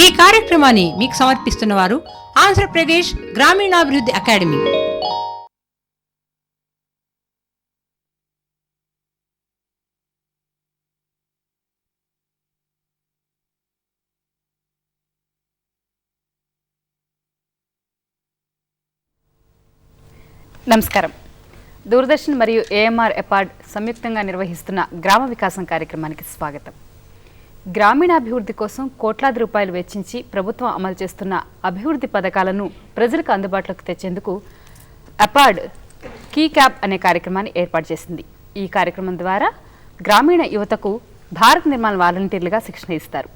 ఈ కార్యక్రమాన్ని మీకు సమర్పిస్తున్న వారు ఆంధ్రప్రదేశ్ గ్రామీణాభివృద్ధి అకాడమీ. నమస్కారం. దూరదర్శన్ మరియు ఏఎంఆర్ ఎపార్డ్ సంయుక్తంగా నిర్వహిస్తున్న గ్రామ వికాసం కార్యక్రమానికి స్వాగతం. గ్రామీణాభివృద్ధి కోసం కోట్లాది రూపాయలు వెచ్చించి ప్రభుత్వం అమలు చేస్తున్న అభివృద్ధి పథకాలను ప్రజలకు అందుబాటులోకి తెచ్చేందుకు ఎపార్డ్ కీ క్యాప్ అనే కార్యక్రమాన్ని ఏర్పాటు చేసింది. ఈ కార్యక్రమం ద్వారా గ్రామీణ యువతకు భారత్ నిర్మాణ వాలంటీర్లుగా శిక్షణ ఇస్తారు.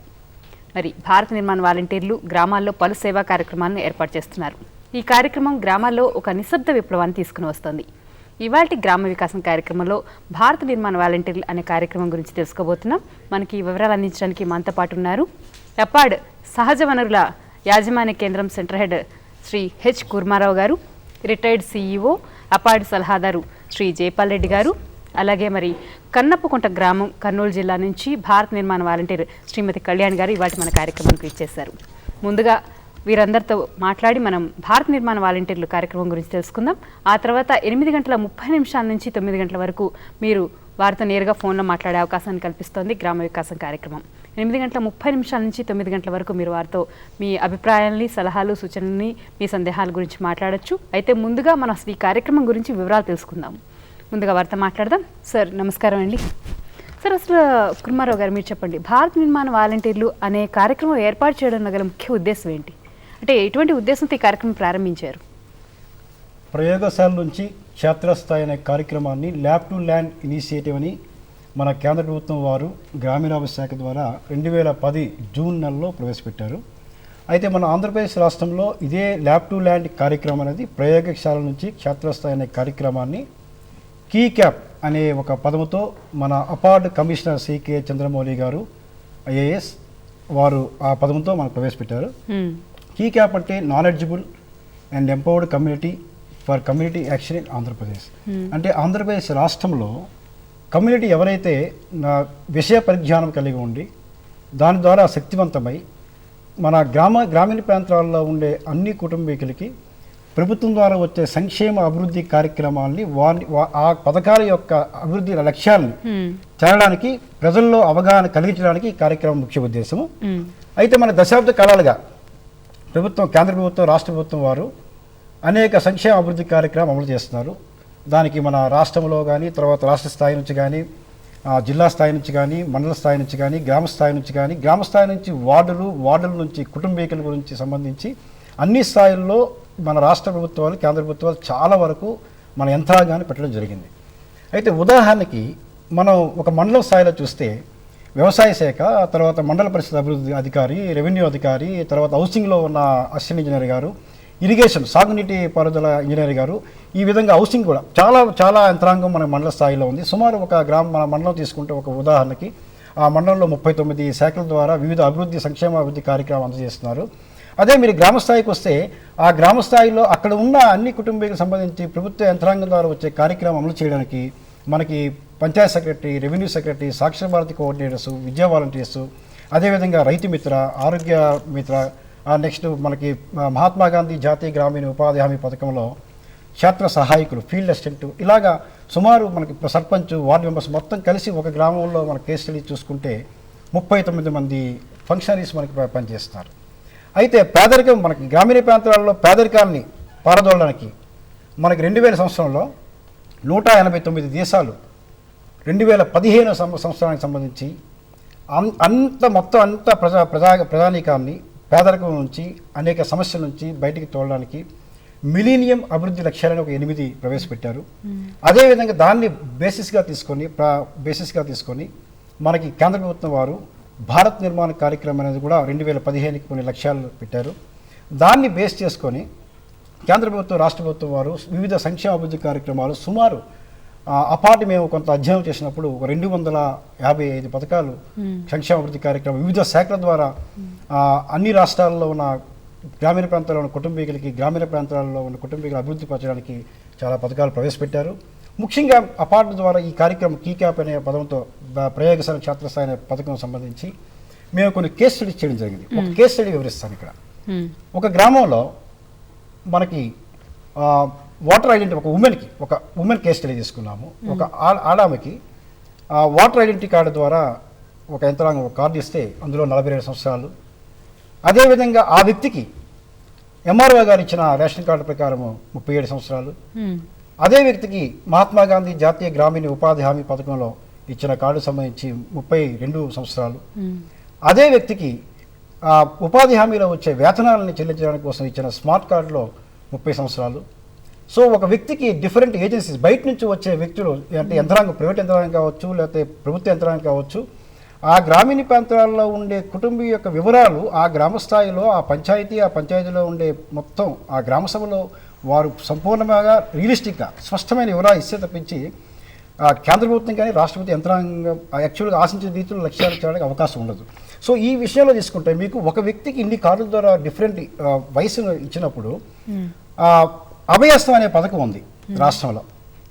మరి భారత్ నిర్మాణ వాలంటీర్లు గ్రామాల్లో పలు సేవా కార్యక్రమాలను ఏర్పాటు చేస్తున్నారు. ఈ కార్యక్రమం గ్రామాల్లో ఒక నిశ్శబ్ద విప్లవాన్ని తీసుకుని వస్తోంది. ఇవాల్టి గ్రామ వికాసం కార్యక్రమంలో భారత నిర్మాణ వాలంటీర్లు అనే కార్యక్రమం గురించి తెలుసుకోబోతున్నాం. మనకి వివరాలు అందించడానికి మనతో పాటు ఉన్నారు ఎపార్డ్ సహజ వనరుల యాజమాన్య కేంద్రం centre head Shri H Kurma Rao గారు, రిటైర్డ్ సిఇఓ ఎపార్డ్ సలహాదారు శ్రీ జయపాల్ రెడ్డి గారు, అలాగే మరి కన్నప్పకుంట గ్రామం కర్నూలు జిల్లా నుంచి భారత నిర్మాణ వాలంటీర్ శ్రీమతి కళ్యాణ్ గారు ఇవాళ మన కార్యక్రమానికి ఇచ్చేశారు. ముందుగా వీరందరితో మాట్లాడి మనం భారత నిర్మాణ వాలంటీర్లు కార్యక్రమం గురించి తెలుసుకుందాం. ఆ తర్వాత 8:30 నుంచి 9 గంటల వరకు మీరు వారితో నేరుగా ఫోన్లో మాట్లాడే అవకాశాన్ని కల్పిస్తోంది గ్రామ వికాసం కార్యక్రమం. 8:30 నుంచి 9 గంటల వరకు మీరు వారితో మీ అభిప్రాయాల్ని, సలహాలు, సూచనల్ని, మీ సందేహాల గురించి మాట్లాడచ్చు. అయితే ముందుగా మనం ఈ కార్యక్రమం గురించి వివరాలు తెలుసుకుందాం. ముందుగా వారితో మాట్లాడదాం. సార్ నమస్కారం అండి. సార్ అసలు కుర్మారావు గారు మీరు చెప్పండి, భారత నిర్మాణ వాలంటీర్లు అనే కార్యక్రమం ఏర్పాటు చేయడం గల ముఖ్య ఉద్దేశం ఏంటి? అంటే ఎటువంటి ఉద్దేశంతో ఈ కార్యక్రమం ప్రారంభించారు? ప్రయోగశాల నుంచి క్షేత్రస్థాయి అనే కార్యక్రమాన్ని ల్యాబ్ టు ల్యాండ్ ఇనిషియేటివ్ అని మన కేంద్ర ప్రభుత్వం వారు గ్రామీణాభివృద్ధి శాఖ ద్వారా 2010 జూన్ నెలలో ప్రవేశపెట్టారు. అయితే మన ఆంధ్రప్రదేశ్ రాష్ట్రంలో ఇదే ల్యాబ్ టు ల్యాండ్ కార్యక్రమం అనేది ప్రయోగశాల నుంచి క్షేత్రస్థాయి అనే కార్యక్రమాన్ని కీ క్యాప్ అనే ఒక పదముతో మన అపార్డ్ కమిషనర్ సికే చంద్రమౌళి గారు ఐఏఎస్ వారు ఆ పదముతో మనకు ప్రవేశపెట్టారు. కీ క్యాప్ అంటే knowledgeable and empowered community for community action in Andhra Pradesh. అంటే ఆంధ్రప్రదేశ్ రాష్ట్రంలో కమ్యూనిటీ ఎవరైతే విషయ పరిజ్ఞానం కలిగి ఉండి దాని ద్వారా శక్తివంతమై మన గ్రామీణ ప్రాంతాల్లో ఉండే అన్ని కుటుంబీకులకి ప్రభుత్వం ద్వారా వచ్చే సంక్షేమ అభివృద్ధి కార్యక్రమాలని ఆ పథకాల యొక్క అభివృద్ధి లక్ష్యాలను చేరడానికి ప్రజల్లో అవగాహన కలిగించడానికి ఈ కార్యక్రమం ముఖ్య ఉద్దేశము. అయితే మన దశాబ్ద కాలాలుగా ప్రభుత్వం, కేంద్ర ప్రభుత్వం, రాష్ట్ర ప్రభుత్వం వారు అనేక సంక్షేమ అభివృద్ధి కార్యక్రమం అమలు చేస్తున్నారు. దానికి మన రాష్ట్రంలో కానీ, తర్వాత రాష్ట్ర స్థాయి నుంచి కానీ, జిల్లా స్థాయి నుంచి కానీ, మండల స్థాయి నుంచి కానీ, గ్రామ స్థాయి నుంచి కానీ, గ్రామ స్థాయి నుంచి వార్డుల నుంచి కుటుంబీకుల గురించి సంబంధించి అన్ని స్థాయిల్లో మన రాష్ట్ర ప్రభుత్వాలు, కేంద్ర ప్రభుత్వాలు చాలా వరకు మన యంత్రాంగాన్ని పెట్టడం జరిగింది. అయితే ఉదాహరణకి మనం ఒక మండలం స్థాయిలో చూస్తే వ్యవసాయ శాఖ, తర్వాత మండల పరిషత్ అభివృద్ధి అధికారి, రెవెన్యూ అధికారి, తర్వాత హౌసింగ్లో ఉన్న అసిస్టెంట్ ఇంజనీర్ గారు, ఇరిగేషన్ సాగునీటి పారుదల ఇంజనీర్ గారు, ఈ విధంగా హౌసింగ్ కూడా చాలా యంత్రాంగం మన మండల స్థాయిలో ఉంది. సుమారు మన మండలం తీసుకుంటే ఒక ఉదాహరణకి ఆ మండలంలో 39 శాఖల ద్వారా వివిధ అభివృద్ధి సంక్షేమ అభివృద్ధి కార్యక్రమాలు అందజేస్తున్నారు. అదే మీరు గ్రామ స్థాయికి వస్తే ఆ గ్రామ స్థాయిలో అక్కడ ఉన్న అన్ని కుటుంబీకులకు సంబంధించి ప్రభుత్వ యంత్రాంగం ద్వారా వచ్చే కార్యక్రమం అమలు చేయడానికి మనకి panchayat secretary, revenue secretary, Sakshara Bharati coordinators, విద్యా వాలంటీర్స్, అదేవిధంగా రైతు మిత్ర, ఆరోగ్య మిత్ర, నెక్స్ట్ మనకి మహాత్మా గాంధీ జాతీయ గ్రామీణ ఉపాధి హామీ పథకంలో క్షేత్ర సహాయకులు, ఫీల్డ్ అసిస్టెంట్, ఇలాగా సుమారు మనకి సర్పంచ్, వార్డు మెంబర్స్ మొత్తం కలిసి ఒక గ్రామంలో మన కేసు స్టడీ చూసుకుంటే 39 మంది ఫంక్షనరీస్ మనకి పనిచేస్తున్నారు. అయితే పేదరికం, మనకి గ్రామీణ ప్రాంతాలలో పేదరికాన్ని పారదోలడానికి మనకి 2000 సంవత్సరంలో 189 దేశాలు 2015 సంవత్సరానికి సంబంధించి అంత ప్రజానీకాన్ని పేదరికం నుంచి, అనేక సమస్యల నుంచి బయటికి తోలడానికి మిలీనియం అభివృద్ధి లక్ష్యాలను ఒక 8 ప్రవేశపెట్టారు. అదేవిధంగా దాన్ని బేసిస్గా తీసుకొని మనకి కేంద్ర ప్రభుత్వం వారు భారత్ నిర్మాణ కార్యక్రమం అనేది కూడా 2015కి కొన్ని లక్ష్యాలు పెట్టారు. దాన్ని బేస్ చేసుకొని కేంద్ర ప్రభుత్వం, రాష్ట్ర ప్రభుత్వం వారు వివిధ సంక్షేమ అభివృద్ధి కార్యక్రమాలు సుమారు అపార్ట్ మేము కొంత అధ్యయనం చేసినప్పుడు 255 పథకాలు సంక్షేమ అభివృద్ధి కార్యక్రమం వివిధ శాఖల ద్వారా అన్ని రాష్ట్రాల్లో ఉన్న గ్రామీణ ప్రాంతాల్లో ఉన్న కుటుంబీకులకి, గ్రామీణ ప్రాంతాల్లో ఉన్న కుటుంబీకులు అభివృద్ధి పరచడానికి చాలా పథకాలు ప్రవేశపెట్టారు. ముఖ్యంగా అపార్ట్ ద్వారా ఈ కార్యక్రమం కీ క్యాప్ అనే పదంతో ప్రయోగశాల క్షేత్రస్థాయి అనే పథకం సంబంధించి మేము కొన్ని కేస్ స్టడీస్ చేయడం జరిగింది. ఒక కేస్ స్టడీ వివరిస్తాను ఇక్కడ. ఒక గ్రామంలో మనకి వాటర్ ఐడెంటిటీ ఒక ఉమెన్ కేస్ స్టడీ తీసుకున్నాము. ఒక ఆడామెకి వాటర్ ఐడెంటిటీ కార్డు ద్వారా ఒక యంత్రాంగం ఒక కార్డు ఇస్తే అందులో 42 సంవత్సరాలు. అదేవిధంగా ఆ వ్యక్తికి ఎంఆర్ఓ గారు ఇచ్చిన రేషన్ కార్డు ప్రకారము 37 సంవత్సరాలు. అదే వ్యక్తికి మహాత్మా గాంధీ జాతీయ గ్రామీణ ఉపాధి హామీ పథకంలో ఇచ్చిన కార్డు సంబంధించి 32 సంవత్సరాలు. అదే వ్యక్తికి ఉపాధి హామీలో వచ్చే వేతనాలను చెల్లించడానికి కోసం ఇచ్చిన స్మార్ట్ కార్డులో 30 సంవత్సరాలు. సో ఒక వ్యక్తికి డిఫరెంట్ ఏజెన్సీస్ బయట నుంచి వచ్చే వ్యక్తులు అంటే యంత్రాంగం, ప్రైవేట్ యంత్రాంగం కావచ్చు, లేకపోతే ప్రభుత్వ యంత్రాంగం కావచ్చు, ఆ గ్రామీణ ప్రాంతాల్లో ఉండే కుటుంబం యొక్క వివరాలు ఆ గ్రామ స్థాయిలో ఆ పంచాయతీలో ఉండే మొత్తం ఆ గ్రామ సభలో వారు సంపూర్ణంగా రియలిస్టిక్గా స్పష్టమైన వివరాలు ఇస్తే తప్పించి కేంద్ర ప్రభుత్వం కానీ రాష్ట్ర ప్రభుత్వ యంత్రాంగం యాక్చువల్గా ఆశించిన రీతిలో లక్ష్యాలు చేయడానికి అవకాశం ఉండదు. సో ఈ విషయంలో తీసుకుంటే మీకు ఒక వ్యక్తికి ఇన్ని కార్డుల ద్వారా డిఫరెంట్ వయసును ఇచ్చినప్పుడు అభయస్థం అనే పథకం ఉంది రాష్ట్రంలో.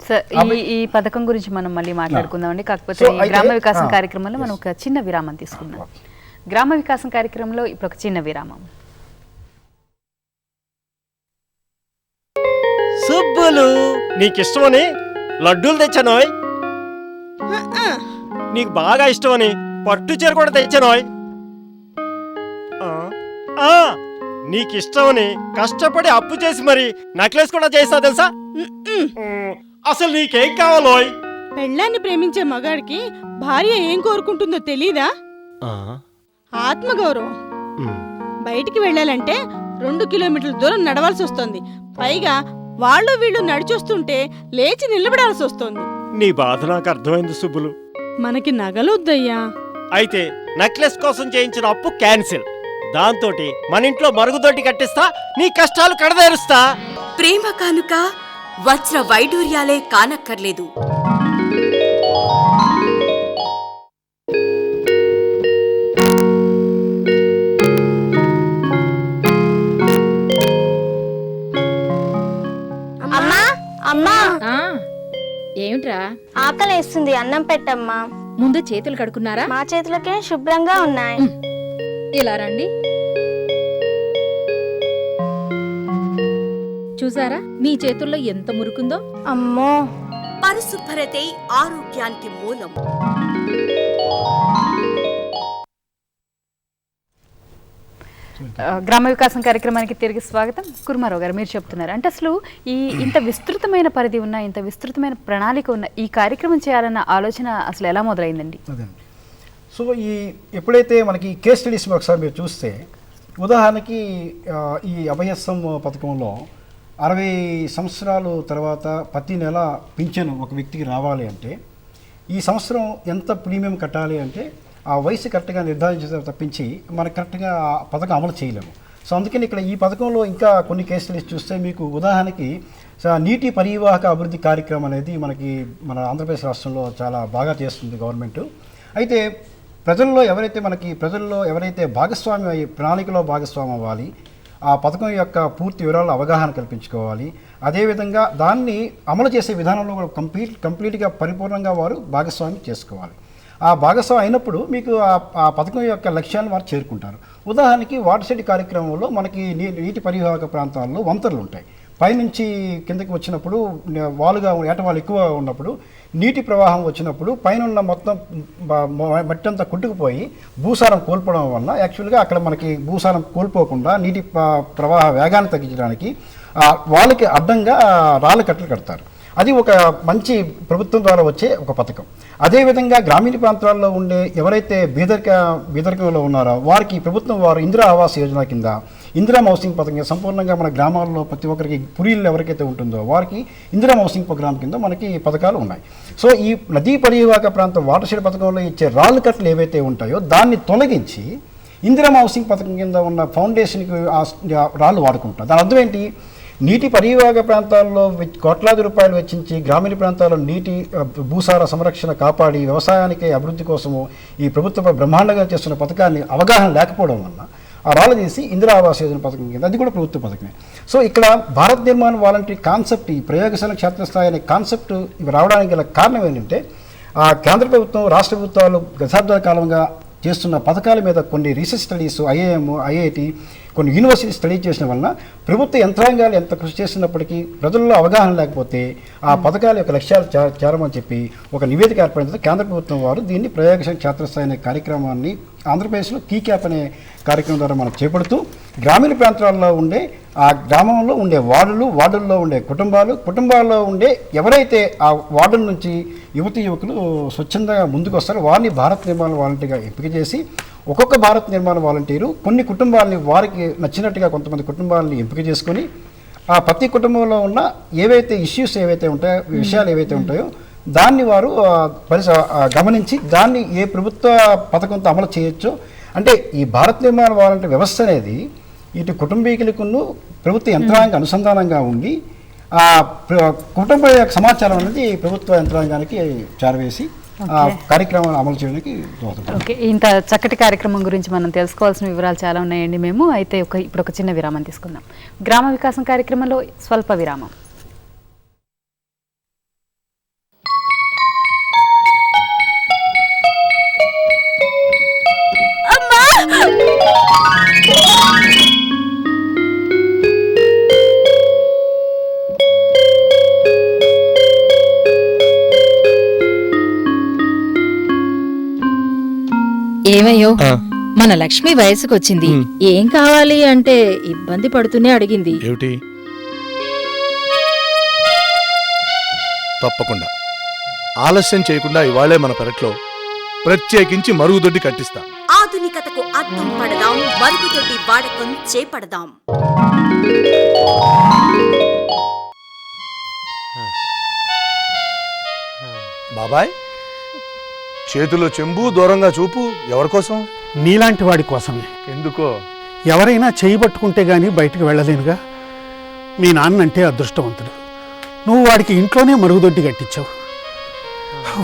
సార్ ఈ పథకం గురించి మనం మళ్ళీ మాట్లాడుకుందామండి. కాకపోతే గ్రామ వికాసం కార్యక్రమంలో మనం ఒక చిన్న విరామం తీసుకుందాం. గ్రామ వికాసం కార్యక్రమంలో ఇప్పుడు ఒక చిన్న విరామం. సుబ్బులు నీకిష్టమని లడ్డూలు తెచ్చానోయ్. నీకు బాగా ఇష్టమని పట్టు చీర కూడా తెచ్చానోయ్. నీకిష్టమని కష్టపడి అప్పు చేసి మరి నెక్లెస్ కూడా చేస్తా తెలుసా. అసలు నీకేం కావాలోయ్? పెళ్ళాన్ని ప్రేమించే మగాడికి భార్య ఏం కోరుకుంటుందో తెలీదా? ఆత్మగౌరవం. బయటికి వెళ్ళాలంటే 2 కిలోమీటర్ల దూరం నడవాల్సి వస్తుంది. పైగా వాళ్ళు వీళ్ళు నడిచొస్తుంటే లేచి నిలబడాల్సి వస్తుంది. నీ బాధ నాకు అర్థమైంది సుబ్బులు. మనకి నగలొద్దయ్యా. అయితే నెక్లెస్ కోసం చేయించిన అప్పు క్యాన్సిల్. దాంతోటి మన ఇంట్లో మరుగుదొడ్డి కట్టిస్తా, నీ కష్టాలు కడదేరుస్తా. ప్రేమ కానుక వజ్ర వైడూర్యాలే కానక్కర్లేదు. అమ్మా ఏమిట్రా? ఆకలేస్తుంది, అన్నం పెట్టమ్మా. ముందు చేతులు కడుక్కున్నారా? మా చేతులకే శుభ్రంగా ఉన్నాయి. ఇలా రండి. చూసారా మీ చేతుల్లో ఎంత మురుకుందో? అమ్మో, పరిశుభ్రతే ఆరోగ్యానికి మూలం. గ్రామ వికాసం కార్యక్రమానికి తిరిగి స్వాగతం. కుర్మారావు గారు, మీరు చెప్తున్నారు అంటే అసలు ఇంత విస్తృతమైన పరిధి ఉన్న, ఇంత విస్తృతమైన ప్రణాళిక ఉన్న ఈ కార్యక్రమం చేయాలన్న ఆలోచన అసలు ఎలా మొదలైందండి? అదండి. సో ఎప్పుడైతే మనకి కేస్ స్టడీస్ ఒకసారి మీరు చూస్తే, ఉదాహరణకి ఈ అభయస్థం పథకంలో 60 సంవత్సరాలు తర్వాత ప్రతి నెల పింఛను ఒక వ్యక్తికి రావాలి అంటే ఈ సంవత్సరం ఎంత ప్రీమియం కట్టాలి అంటే ఆ వయసు కరెక్ట్గా నిర్ధారించే తప్పించి మనకు కరెక్ట్గా ఆ పథకం అమలు చేయలేము. సో అందుకని ఇక్కడ ఈ పథకంలో ఇంకా కొన్ని కేస్ స్టడీస్ చూస్తే మీకు ఉదాహరణకి నీటి పరివాహక అభివృద్ధి కార్యక్రమం అనేది మన ఆంధ్రప్రదేశ్ రాష్ట్రంలో చాలా బాగా చేస్తుంది గవర్నమెంట్. అయితే ప్రజల్లో ఎవరైతే భాగస్వామ్యం ప్రణాళికలో భాగస్వామ్యం అవ్వాలి, ఆ పథకం యొక్క పూర్తి వివరాలు అవగాహన కల్పించుకోవాలి. అదేవిధంగా దాన్ని అమలు చేసే విధానంలో కూడా కంప్లీట్గా పరిపూర్ణంగా వారు భాగస్వామ్యం చేసుకోవాలి. ఆ భాగస్వామ్యం అయినప్పుడు మీకు ఆ పథకం యొక్క లక్ష్యాలను వారు చేరుకుంటారు. ఉదాహరణకి వాటర్ షెడ్ కార్యక్రమంలో మనకి నీటి పరివాహక ప్రాంతాల్లో వంతెనలు ఉంటాయి. పైనుంచి కిందకి వచ్చినప్పుడు ఏటవాళ్ళు ఎక్కువ ఉన్నప్పుడు నీటి ప్రవాహం వచ్చినప్పుడు పైన మొత్తం మట్టి అంతా కొట్టుకుపోయి భూసారం కోల్పోవడం వల్ల యాక్చువల్గా అక్కడ మనకి భూసారం కోల్పోకుండా నీటి ప్రవాహ వేగాన్ని తగ్గించడానికి వాళ్ళకి అడ్డంగా రాళ్ళ కట్టలు కడతారు. అది ఒక మంచి ప్రభుత్వం ద్వారా వచ్చే ఒక పథకం. అదేవిధంగా గ్రామీణ ప్రాంతాల్లో ఉండే ఎవరైతే బీదరికంలో ఉన్నారో వారికి ప్రభుత్వం వారు ఇందిరా ఆవాస్ యోజన కింద ఇందిరా హౌసింగ్ పథకం సంపూర్ణంగా మన గ్రామాల్లో ప్రతి ఒక్కరికి పురీళ్ళు ఎవరికైతే ఉంటుందో వారికి ఇందిరా హౌసింగ్ ప్రోగ్రామ్ కింద మనకి పథకాలు ఉన్నాయి. సో ఈ నదీ పరివాహక ప్రాంతం వాటర్ షెడ్ పథకంలో ఇచ్చే రాళ్ళు కట్టలు ఏవైతే ఉంటాయో దాన్ని తొలగించి ఇందిరా హౌసింగ్ పథకం కింద ఉన్న ఫౌండేషన్కి రాళ్ళు వాడుకుంటారు. దాని అర్థం ఏంటి? నీటి పరివాహక ప్రాంతాల్లో కోట్లాది రూపాయలు వెచ్చించి గ్రామీణ ప్రాంతాల్లో నీటి భూసార సంరక్షణ కాపాడి వ్యవసాయానికి అభివృద్ధి కోసము ఈ ప్రభుత్వ బ్రహ్మాండంగా చేస్తున్న పథకాన్ని అవగాహన లేకపోవడం వల్ల ఆ రాళ్ళు తీసి ఇందిరా ఆవాస్ యోజన పథకం కింద, అది కూడా ప్రభుత్వ పథకమే. సో ఇక్కడ భారత్ నిర్మాణ్ వాలంటరీ కాన్సెప్ట్, ఈ ప్రయోగశాల క్షేత్రస్థాయి అనే కాన్సెప్ట్ ఇవి రావడానికి గల కారణం ఏంటంటే కేంద్ర ప్రభుత్వం రాష్ట్ర ప్రభుత్వాలు దశాబ్దాల కాలంగా చేస్తున్న పథకాల మీద కొన్ని రీసెర్చ్ స్టడీస్ ఐఐఎం, ఐఐటి, కొన్ని యూనివర్సిటీ స్టడీ చేసిన వలన ప్రభుత్వ యంత్రాంగాలు ఎంత కృషి చేస్తున్నప్పటికీ ప్రజల్లో అవగాహన లేకపోతే ఆ పథకాల యొక్క లక్ష్యాలు చేరమని చెప్పి ఒక నివేదిక ఏర్పడిన కేంద్ర ప్రభుత్వం వారు దీన్ని ప్రయోగశాల క్షేత్రస్థాయి అనే కార్యక్రమాన్ని ఆంధ్రప్రదేశ్లో కీక్యాప్ అనే కార్యక్రమం ద్వారా మనం చేపడుతూ గ్రామీణ ప్రాంతాల్లో ఉండే ఆ గ్రామంలో ఉండే వార్డుల్లో ఉండే కుటుంబాల్లో ఉండే ఎవరైతే ఆ వార్డుల నుంచి యువకులు స్వచ్ఛందంగా ముందుకు వస్తారో వారిని భారత్ నిర్మాణ వాలంటీర్గా ఎంపిక చేసి ఒక్కొక్క భారత్ నిర్మాణ వాలంటీరు కొన్ని కుటుంబాలని వారికి నచ్చినట్టుగా కొంతమంది కుటుంబాలని ఎంపిక చేసుకొని ఆ ప్రతి కుటుంబంలో ఉన్న ఏవైతే ఇష్యూస్ ఏవైతే ఉంటాయో, విషయాలు ఏవైతే ఉంటాయో దాన్ని వారు గమనించి దాన్ని ఏ ప్రభుత్వ పథకంతో అమలు చేయొచ్చో, అంటే ఈ భారత్ నిర్మాణ వాలంటీర్ వ్యవస్థ అనేది ఇటు కుటుంబీకులకును ప్రభుత్వ యంత్రాంగ అనుసంధానంగా ఉండి ఆ కుటుంబ యొక్క సమాచారం అనేది ప్రభుత్వ యంత్రాంగానికి చేరవేసి ఆ కార్యక్రమాన్ని అమలు చేయడానికి దోహదపడుతుంది. ఓకే, ఇంత చక్కటి కార్యక్రమం గురించి మనం తెలుసుకోవాల్సిన వివరాలు చాలా ఉన్నాయండి. మేము అయితే ఇప్పుడు ఒక చిన్న విరామం తీసుకుందాం. గ్రామ వికాసం కార్యక్రమంలో స్వల్ప విరామం. ఏమయ్యో, మన లక్ష్మి వయసుకొచ్చింది. ఏం కావాలి అంటే ఇబ్బంది పడుతూనే అడిగింది. ఏమిటి? తప్పకుండా ఆలస్యం చేయకుండా ఇవాళే మన పెరట్లో ప్రత్యేకించి మరుగుదొడ్డి కట్టిస్తా. ఆధునికతకు అద్దం పడదాం, మరుగుదొడ్డి వాడకం చేపడదాం. బాబాయ్, చేతిలో చెంబు, దూరంగా చూపు, ఎవరికోసం? నీలాంటి వాడి కోసమే. ఎందుకో? ఎవరైనా చేయబట్టుకుంటే గానీ బయటకు వెళ్ళలేనుగా. మీ నాన్నంటే అదృష్టవంతుడు. నువ్వు వాడికి ఇంట్లోనే మరుగుదొడ్డి కట్టించావు.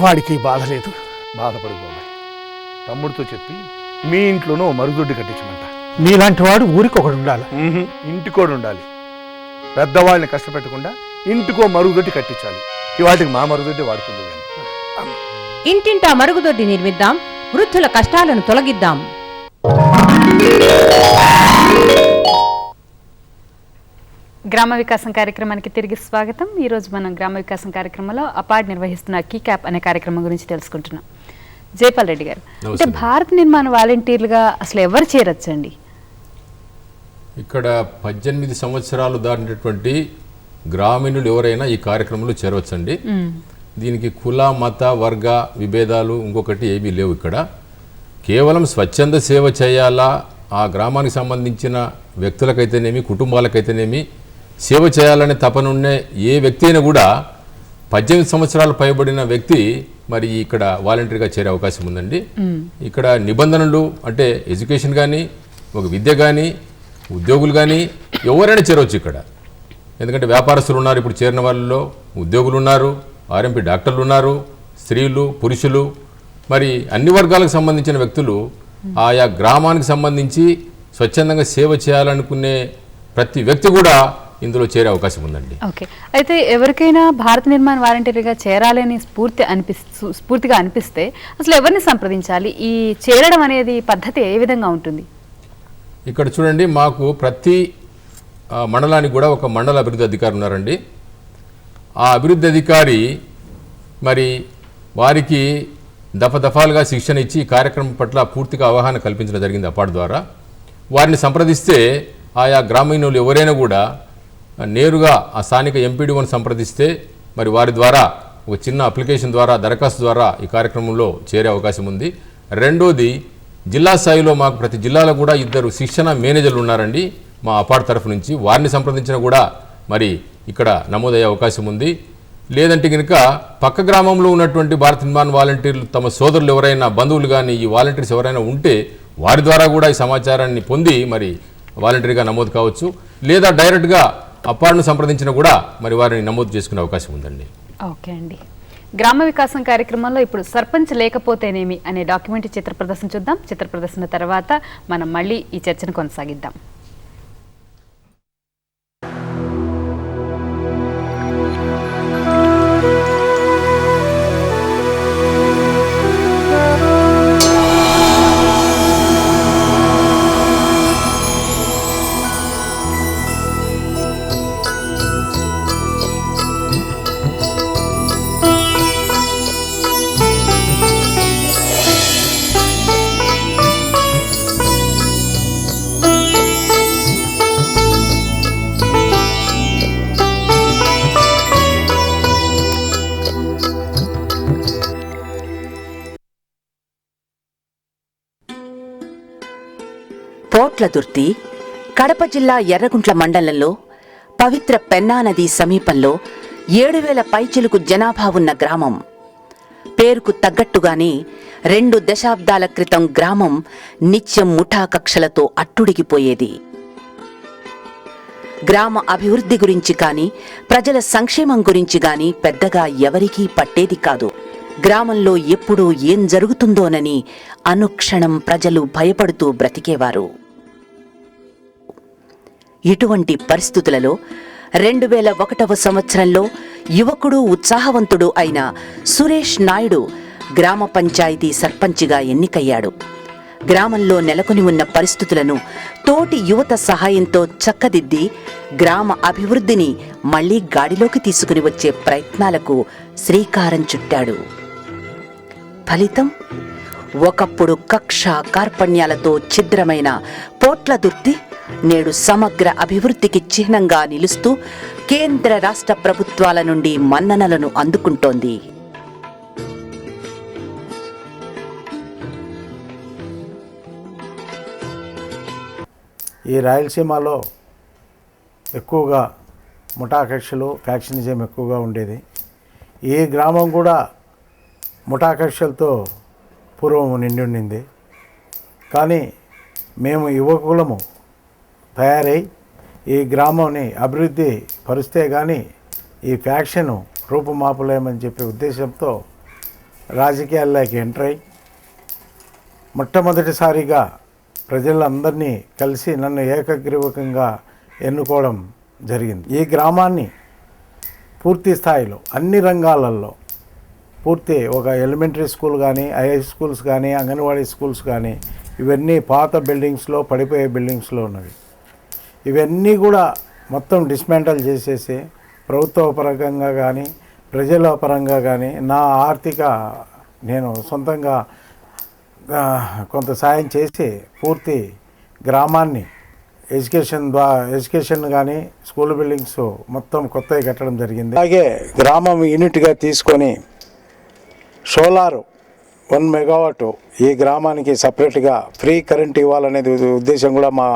వాడికి బాధ లేదు. బాధపడు బాబాయ్, తమ్ముడితో చెప్పి మీ ఇంట్లోనూ మరుగుదొడ్డి కట్టించమంట. నీలాంటి వాడు ఊరికి ఒకడు ఉండాలి. ఇంటికోడు ఉండాలి. పెద్దవాళ్ళని కష్టపెట్టకుండా ఇంటికో మరుగుదొడ్డి కట్టించాలి. ఇవాటికి మా మరుగుదొడ్డి వాడుతుంది. ఇంటింటా మరుగుదొడ్డి నిర్మిద్దాం, వృద్ధుల కష్టాలను తొలగిద్దాం. గ్రామ వికాసం కార్యక్రమానికి తిరిగి స్వాగతం. ఈరోజు మనం గ్రామ వికాసం కార్యక్రమంలో అపార్డ్ నిర్వహిస్తున్న కీక్యాప్ అనే కార్యక్రమం గురించి తెలుసుకుంటున్నాం. జైపాల్ రెడ్డి గారు, అంటే భారత్ నిర్మాణ వాలంటీర్లుగా అసలు ఎవరు చేరొచ్చండి? ఇక్కడ 18 సంవత్సరాలు దాటినటువంటి గ్రామీణులు ఎవరైనా ఈ కార్యక్రమంలో చేరవచ్చండి. దీనికి కుల, మత, వర్గ విభేదాలు ఇంకొకటి ఏమీ లేవు. ఇక్కడ కేవలం స్వచ్ఛంద సేవ చేయాలా, ఆ గ్రామానికి సంబంధించిన వ్యక్తులకైతేనేమి కుటుంబాలకైతేనేమి సేవ చేయాలనే తపనున్నే ఏ వ్యక్తి అయినా కూడా 18 సంవత్సరాలు పైబడిన వ్యక్తి మరి ఇక్కడ వాలంటీర్గా చేరే అవకాశం ఉందండి. ఇక్కడ నిబంధనలు అంటే ఎడ్యుకేషన్ కానీ, ఒక విద్య కానీ, ఉద్యోగులు కానీ ఎవరైనా చేరవచ్చు ఇక్కడ. ఎందుకంటే వ్యాపారస్తులు ఉన్నారు, ఇప్పుడు చేరిన వాళ్ళలో ఉద్యోగులు ఉన్నారు, ఆర్ఎంపీ డాక్టర్లు ఉన్నారు, స్త్రీలు, పురుషులు, మరి అన్ని వర్గాలకు సంబంధించిన వ్యక్తులు ఆయా గ్రామానికి సంబంధించి స్వచ్ఛందంగా సేవ చేయాలనుకునే ప్రతి వ్యక్తి కూడా ఇందులో చేరే అవకాశం ఉందండి. ఓకే, అయితే ఎవరికైనా భారత నిర్మాణ వాలంటీర్గా చేరాలని స్ఫూర్తిగా అనిపిస్తే అసలు ఎవరిని సంప్రదించాలి? ఈ చేరడం అనేది పద్ధతి ఏ విధంగా ఉంటుంది? ఇక్కడ చూడండి, మాకు ప్రతి మండలానికి కూడా ఒక మండల అభివృద్ధి అధికారి ఉన్నారండి. ఆ అభివృద్ధి అధికారి మరి వారికి దఫాలుగా శిక్షణ ఇచ్చి ఈ కార్యక్రమం పట్ల పూర్తిగా అవగాహన కల్పించడం జరిగింది అపార్ట్ ద్వారా. వారిని సంప్రదిస్తే ఆయా గ్రామీణులు ఎవరైనా కూడా నేరుగా ఆ స్థానిక ఎంపీడీఓని సంప్రదిస్తే మరి వారి ద్వారా ఒక చిన్న అప్లికేషన్ ద్వారా, దరఖాస్తు ద్వారా ఈ కార్యక్రమంలో చేరే అవకాశం ఉంది. రెండోది, జిల్లా స్థాయిలో మాకు ప్రతి జిల్లాలో కూడా 2 శిక్షణ మేనేజర్లు ఉన్నారండి మా అపార్ట్ తరఫు నుంచి. వారిని సంప్రదించినా కూడా మరి ఇక్కడ నమోదయ్యే అవకాశం ఉంది. లేదంటే కనుక పక్క గ్రామంలో ఉన్నటువంటి భారత నిర్మాణ వాలంటీర్లు తమ సోదరులు ఎవరైనా, బంధువులు కానీ ఈ వాలంటీర్స్ ఎవరైనా ఉంటే వారి ద్వారా కూడా ఈ సమాచారాన్ని పొంది మరి వాలంటీర్గా నమోదు కావచ్చు. లేదా డైరెక్ట్గా అపార్ట్ను సంప్రదించినా కూడా మరి వారిని నమోదు చేసుకునే అవకాశం ఉందండి. ఓకే అండి, గ్రామ వికాసం కార్యక్రమంలో ఇప్పుడు సర్పంచ్ లేకపోతేనేమి అనే డాక్యుమెంటరీ చిత్ర ప్రదర్శన చూద్దాం. చిత్ర ప్రదర్శన తర్వాత మనం మళ్ళీ ఈ చర్చను కొనసాగిద్దాం. పోట్లదుర్తి కడప జిల్లా ఎర్రగుంట్ల మండలంలో పవిత్ర పెన్నా నది సమీపంలో 7,000 పైచిలుకు జనాభా ఉన్న గ్రామం. పేరుకు తగ్గట్టుగానే 2 దశాబ్దాల క్రితం గ్రామం నిత్యం ముఠా కక్షలతో అట్టుడిగిపోయేది. గ్రామ అభివృద్ధి గురించి కానీ ప్రజల సంక్షేమం గురించి కానీ పెద్దగా ఎవరికీ పట్టేది కాదు. గ్రామంలో ఎప్పుడూ ఏం జరుగుతుందోనని అనుక్షణం ప్రజలు భయపడుతూ బ్రతికేవారు. ఇటువంటి పరిస్థితులలో 2001వ సంవత్సరంలో యువకుడు ఉత్సాహవంతుడు అయిన సురేష్ నాయుడు గ్రామ పంచాయతీ సర్పంచిగా ఎన్నికయ్యాడు. గ్రామంలో నెలకొని ఉన్న పరిస్థితులను తోటి యువత సహాయంతో చక్కదిద్ది గ్రామ అభివృద్ధిని మళ్లీ గాడిలోకి తీసుకుని వచ్చే ప్రయత్నాలకు శ్రీకారం చుట్టాడు. ఫలితం ఒకప్పుడు కక్ష కార్పణ్యాలతో ఛిద్రమైన పోట్లదుర్తి నేడు సమగ్ర అభివృద్ధికి చిహ్నంగా నిలుస్తూ కేంద్ర రాష్ట్ర ప్రభుత్వాల నుండి మన్ననలను అందుకుంటోంది. ఈ రాయలసీమలో ఎక్కువగా ముఠా కక్షలు, ఫ్యాక్షనిజం ఎక్కువగా ఉండేది. ఈ గ్రామం కూడా ముఠా కక్షలతో పూర్వం నిండి ఉండింది. కానీ మేము యువకులము తయారై ఈ గ్రామాన్ని అభివృద్ధి పరుస్తే కానీ ఈ ఫ్యాక్షను రూపుమాపలేమని చెప్పే ఉద్దేశంతో రాజకీయాల్లోకి ఎంటర్ అయ్యి మొట్టమొదటిసారిగా ప్రజలందరినీ కలిసి నన్ను ఏకగ్రీవకంగా ఎన్నుకోవడం జరిగింది. ఈ గ్రామాన్ని పూర్తి స్థాయిలో అన్ని రంగాలలో పూర్తి ఒక ఎలిమెంటరీ స్కూల్ కానీ, హై స్కూల్స్ కానీ, అంగన్వాడీ స్కూల్స్ కానీ ఇవన్నీ పాత బిల్డింగ్స్లో, పడిపోయే బిల్డింగ్స్లో ఉన్నవి. ఇవన్నీ కూడా మొత్తం డిస్మాంటల్ చేసేసి ప్రభుత్వ పరంగా కానీ ప్రజల పరంగా కానీ నేను సొంతంగా కొంత సాయం చేసి పూర్తి గ్రామాన్ని ఎడ్యుకేషన్ కానీ స్కూల్ బిల్డింగ్స్ మొత్తం కొత్తగా కట్టడం జరిగింది. అలాగే గ్రామం యూనిట్గా తీసుకొని సోలార్ 1 మెగావాట్ ఈ గ్రామానికి సపరేట్గా ఫ్రీ కరెంట్ ఇవ్వాలనేది ఉద్దేశం కూడా మా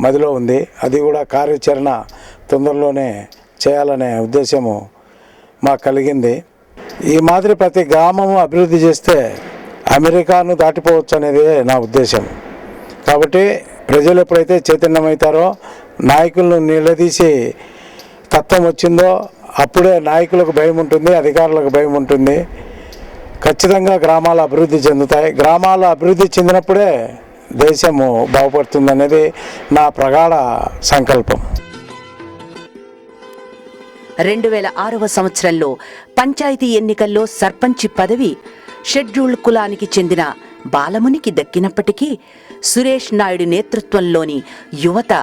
మదిలో ఉంది. అది కూడా కార్యాచరణ తొందరలోనే చేయాలనే ఉద్దేశము మాకు కలిగింది. ఈ మాదిరి ప్రతి గ్రామము అభివృద్ధి చేస్తే అమెరికాను దాటిపోవచ్చు అనేది నా ఉద్దేశం. కాబట్టి ప్రజలు ఎప్పుడైతే చైతన్యమవుతారో, నాయకులను నిలదీసి తత్వం వచ్చిందో అప్పుడే నాయకులకు భయం ఉంటుంది, అధికారులకు భయం ఉంటుంది. ఖచ్చితంగా గ్రామాలు అభివృద్ధి చెందుతాయి. గ్రామాలు అభివృద్ధి చెందినప్పుడే దేశము బాగుపడుతుందనేది నా ప్రగాఢ సంకల్పం. 2006వ సంవత్సరంలో పంచాయతీ ఎన్నికల్లో సర్పంచి పదవి షెడ్యూల్డ్ కులానికి చెందిన బాలమునికి దక్కినప్పటికీ సురేష్ నాయుడు నేతృత్వంలోని యువత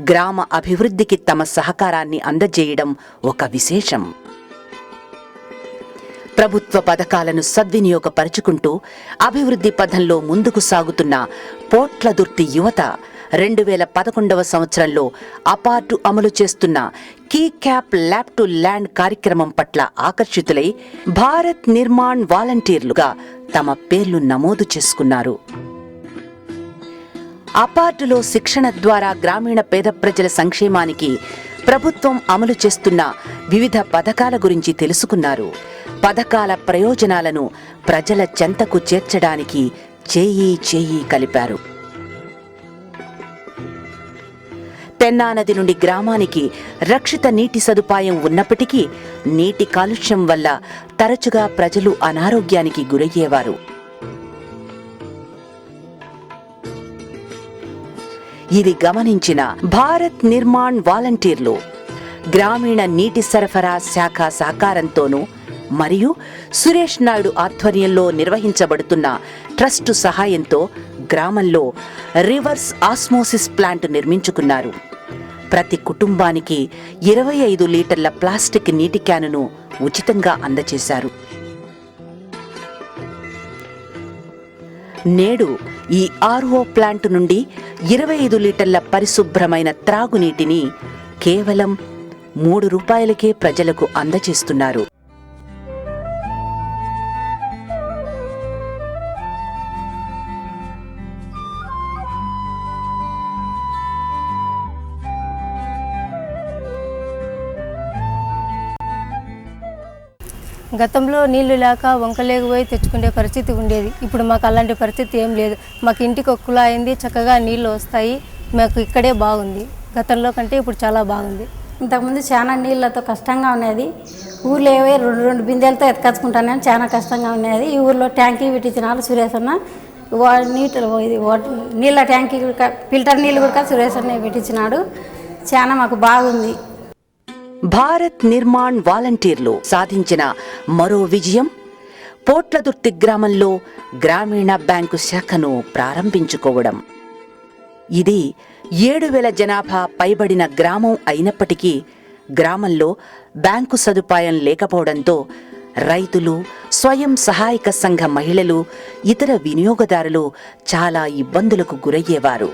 గ్రామ అభివృద్ధికి తమ సహకారాన్ని అందజేయడం ఒక విశేషం. ప్రభుత్వ పథకాలను సద్వినియోగపరుచుకుంటూ అభివృద్ధి పథంలో ముందుకు సాగుతున్న పోట్లదుర్తి యువత 2011వ సంవత్సరంలో అపార్టు అమలు చేస్తున్న కీ క్యాప్ ల్యాబ్ టు ల్యాండ్ కార్యక్రమం పట్ల ఆకర్షితులై భారత్ నిర్మాణ్ వాలంటీర్లుగా తమ పేర్లు నమోదు చేసుకున్నారు. అపార్టులో శిక్షణ ద్వారా గ్రామీణ పేద ప్రజల సంక్షేమానికి ప్రభుత్వం అమలు చేస్తున్న వివిధ పథకాల గురించి తెలుసుకున్నారు. పథకాల ప్రయోజనాలను ప్రజల చెంతకు చేర్చడానికి చేయి కలిపారు. పెన్నా నది నుండి గ్రామానికి రక్షిత నీటి సదుపాయం ఉన్నప్పటికీ నీటి కాలుష్యం వల్ల తరచుగా ప్రజలు అనారోగ్యానికి గురయ్యేవారు. ఇది గమనించిన భారత్ నిర్మాణ్ వాలంటీర్లు గ్రామీణ నీటి సరఫరా శాఖ సహకారంతోనూ మరియు సురేష్ నాయుడు ఆధ్వర్యంలో నిర్వహించబడుతున్న ట్రస్టు సహాయంతో గ్రామంలో రివర్స్ ఆస్మోసిస్ ప్లాంట్ నిర్మించుకున్నారు. ప్రతి కుటుంబానికి 25 లీటర్ల ప్లాస్టిక్ నీటి క్యానును ఉచితంగా అందజేశారు. నేడు ఈ ఆర్ఓ ప్లాంట్ నుండి 25 లీటర్ల పరిశుభ్రమైన త్రాగునీటిని కేవలం ₹3 ప్రజలకు అందజేస్తున్నారు. గతంలో నీళ్లు లేక వంకలేక పోయి తెచ్చుకునే పరిస్థితి ఉండేది. ఇప్పుడు మాకు అలాంటి పరిస్థితి ఏం లేదు. మాకు ఇంటికి ఒక కుళాయి అయింది, చక్కగా నీళ్లు వస్తాయి. మాకు ఇక్కడే బాగుంది, గతంలో కంటే ఇప్పుడు చాలా బాగుంది. ఇంతకుముందు చాలా నీళ్ళతో కష్టంగా ఉన్నది. ఊర్లో ఏవో రెండు బిందెలతో ఎత్తుకొచ్చుకుంటాను, చాలా కష్టంగా ఉన్నది. ఈ ఊర్లో ట్యాంకీ పెట్టించినారు సురేష్ అన్న. నీళ్ళ ట్యాంకీ ఫిల్టర్ నీళ్ళు కూడా సురేష్ అన్న పెట్టించినాడు. చాలా మాకు బాగుంది. భారత్ నిర్మాణ్ వాలంటీర్లు సాధించిన మరో విజయం పోట్లదుర్తి గ్రామంలో గ్రామీణ బ్యాంకు శాఖను ప్రారంభించుకోవడం. ఇది 7,000 జనాభా పైబడిన గ్రామం అయినప్పటికీ గ్రామంలో బ్యాంకు సదుపాయం లేకపోవడంతో రైతులు, స్వయం సహాయక సంఘ మహిళలు, ఇతర వినియోగదారులు చాలా ఇబ్బందులకు గురయ్యేవారు.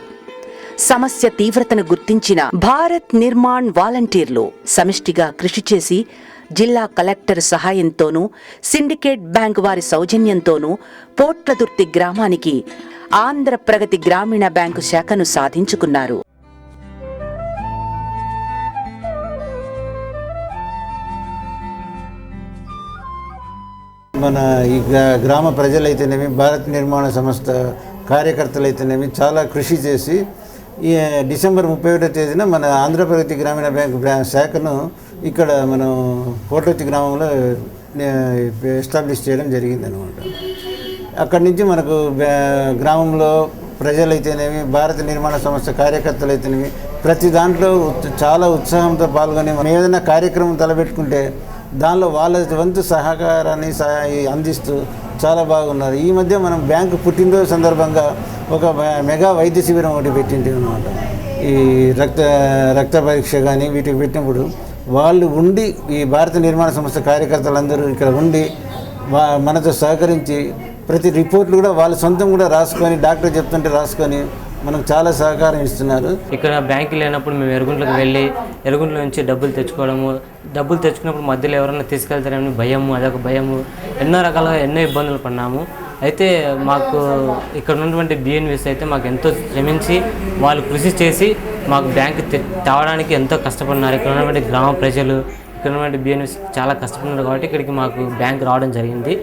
సమస్య తీవ్రతను గుర్తించిన భారత్ నిర్మాణ్ వాలంటీర్లు సమిష్టిగా కృషి చేసి జిల్లా కలెక్టర్ సహాయంతోనూ, సిండికేట్ బ్యాంక్ వారి సౌజన్యంతోనూ పోట్లదుర్తి గ్రామానికి ఆంధ్ర ప్రగతి గ్రామీణ బ్యాంకు శాఖను సాధించుకున్నారు. మన ఈ గ్రామ ప్రజలైతేనేమి, భారత్ నిర్మాణ సంస్థ కార్యకర్తలైతేనేమి చాలా కృషి చేసి ఈ డిసెంబర్ 31వ తేదీన మన ఆంధ్రప్రగతి గ్రామీణ బ్యాంక్ శాఖను ఇక్కడ మనం పోట్లదుర్తి గ్రామంలో ఎస్టాబ్లిష్ చేయడం జరిగిందనమాట. అక్కడి నుంచి మనకు గ్రామంలో ప్రజలైతేనేమి, భారత నిర్మాణ సంస్థ కార్యకర్తలైతేనేమి ప్రతి దాంట్లో చాలా ఉత్సాహంతో పాల్గొని మనం ఏదైనా కార్యక్రమం తలపెట్టుకుంటే దానిలో వాళ్ళ వంతు సహకారాన్ని అందిస్తూ చాలా బాగున్నారు. ఈ మధ్య మనం బ్యాంకు పుట్టినరోజు సందర్భంగా ఒక మెగా వైద్య శిబిరం ఒకటి పెట్టింది అనమాట. ఈ రక్త పరీక్ష కానీ వీటికి పెట్టినప్పుడు వాళ్ళు ఉండి, ఈ భారత నిర్మాణ సంస్థ కార్యకర్తలందరూ ఇక్కడ ఉండి మనతో సహకరించి ప్రతి రిపోర్ట్లు కూడా వాళ్ళ సొంతం కూడా రాసుకొని, డాక్టర్ చెప్తుంటే రాసుకొని మనకు చాలా సహకారం ఇస్తున్నారు. ఇక్కడ బ్యాంకు లేనప్పుడు మేము ఎరుగుంట్లకు వెళ్ళి ఎరుగుంట్ల నుంచి డబ్బులు తెచ్చుకోవడము, డబ్బులు తెచ్చుకున్నప్పుడు మధ్యలో ఎవరైనా తీసుకెళ్తారని భయము, అదొక భయము, ఎన్నో రకాలుగా ఎన్నో ఇబ్బందులు పడినాము. అయితే మాకు ఇక్కడ ఉన్నటువంటి బిఎన్విస్ అయితే మాకు ఎంతో శ్రమించి వాళ్ళు కృషి చేసి మాకు బ్యాంకు తేవడానికి ఎంతో కష్టపడినారు. ఇక్కడ ఉన్నటువంటి గ్రామ ప్రజలు, ఇక్కడ ఉన్నటువంటి బిఎన్విస్ చాలా కష్టపడినారు కాబట్టి ఇక్కడికి మాకు బ్యాంక్ రావడం జరిగింది.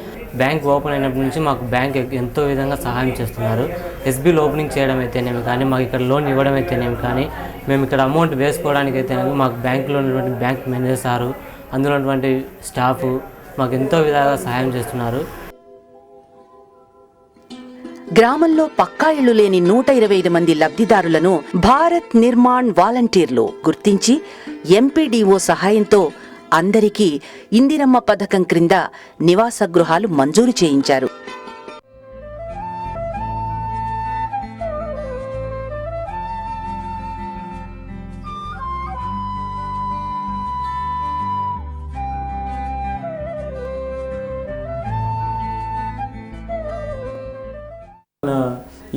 బ్యాంక్ ఓపెన్ అయినప్పటి నుంచి మాకు బ్యాంక్ ఎంతో విధంగా సహాయం చేస్తున్నారు. ఎస్బీలో ఓపెనింగ్ చేయడం అయితేనేమి కానీ, మాకు ఇక్కడ లోన్ ఇవ్వడం అయితేనేమి కానీ, మేము ఇక్కడ అమౌంట్ వేసుకోవడానికి అయితేనేమి మాకు బ్యాంకులో ఉన్నటువంటి బ్యాంక్ మేనేజర్ సారు, అందులో ఉన్నటువంటి స్టాఫ్ మాకు ఎంతో విధాలుగా సహాయం చేస్తున్నారు. గ్రామంలో పక్కా ఇళ్లు లేని 125 మంది లబ్ధిదారులను భారత్ నిర్మాణ్ వాలంటీర్లు గుర్తించి ఎంపీడీఓ సహాయంతో అందరికీ ఇందిరమ్మ పథకం క్రింద నివాస గృహాలు మంజూరు చేయించారు.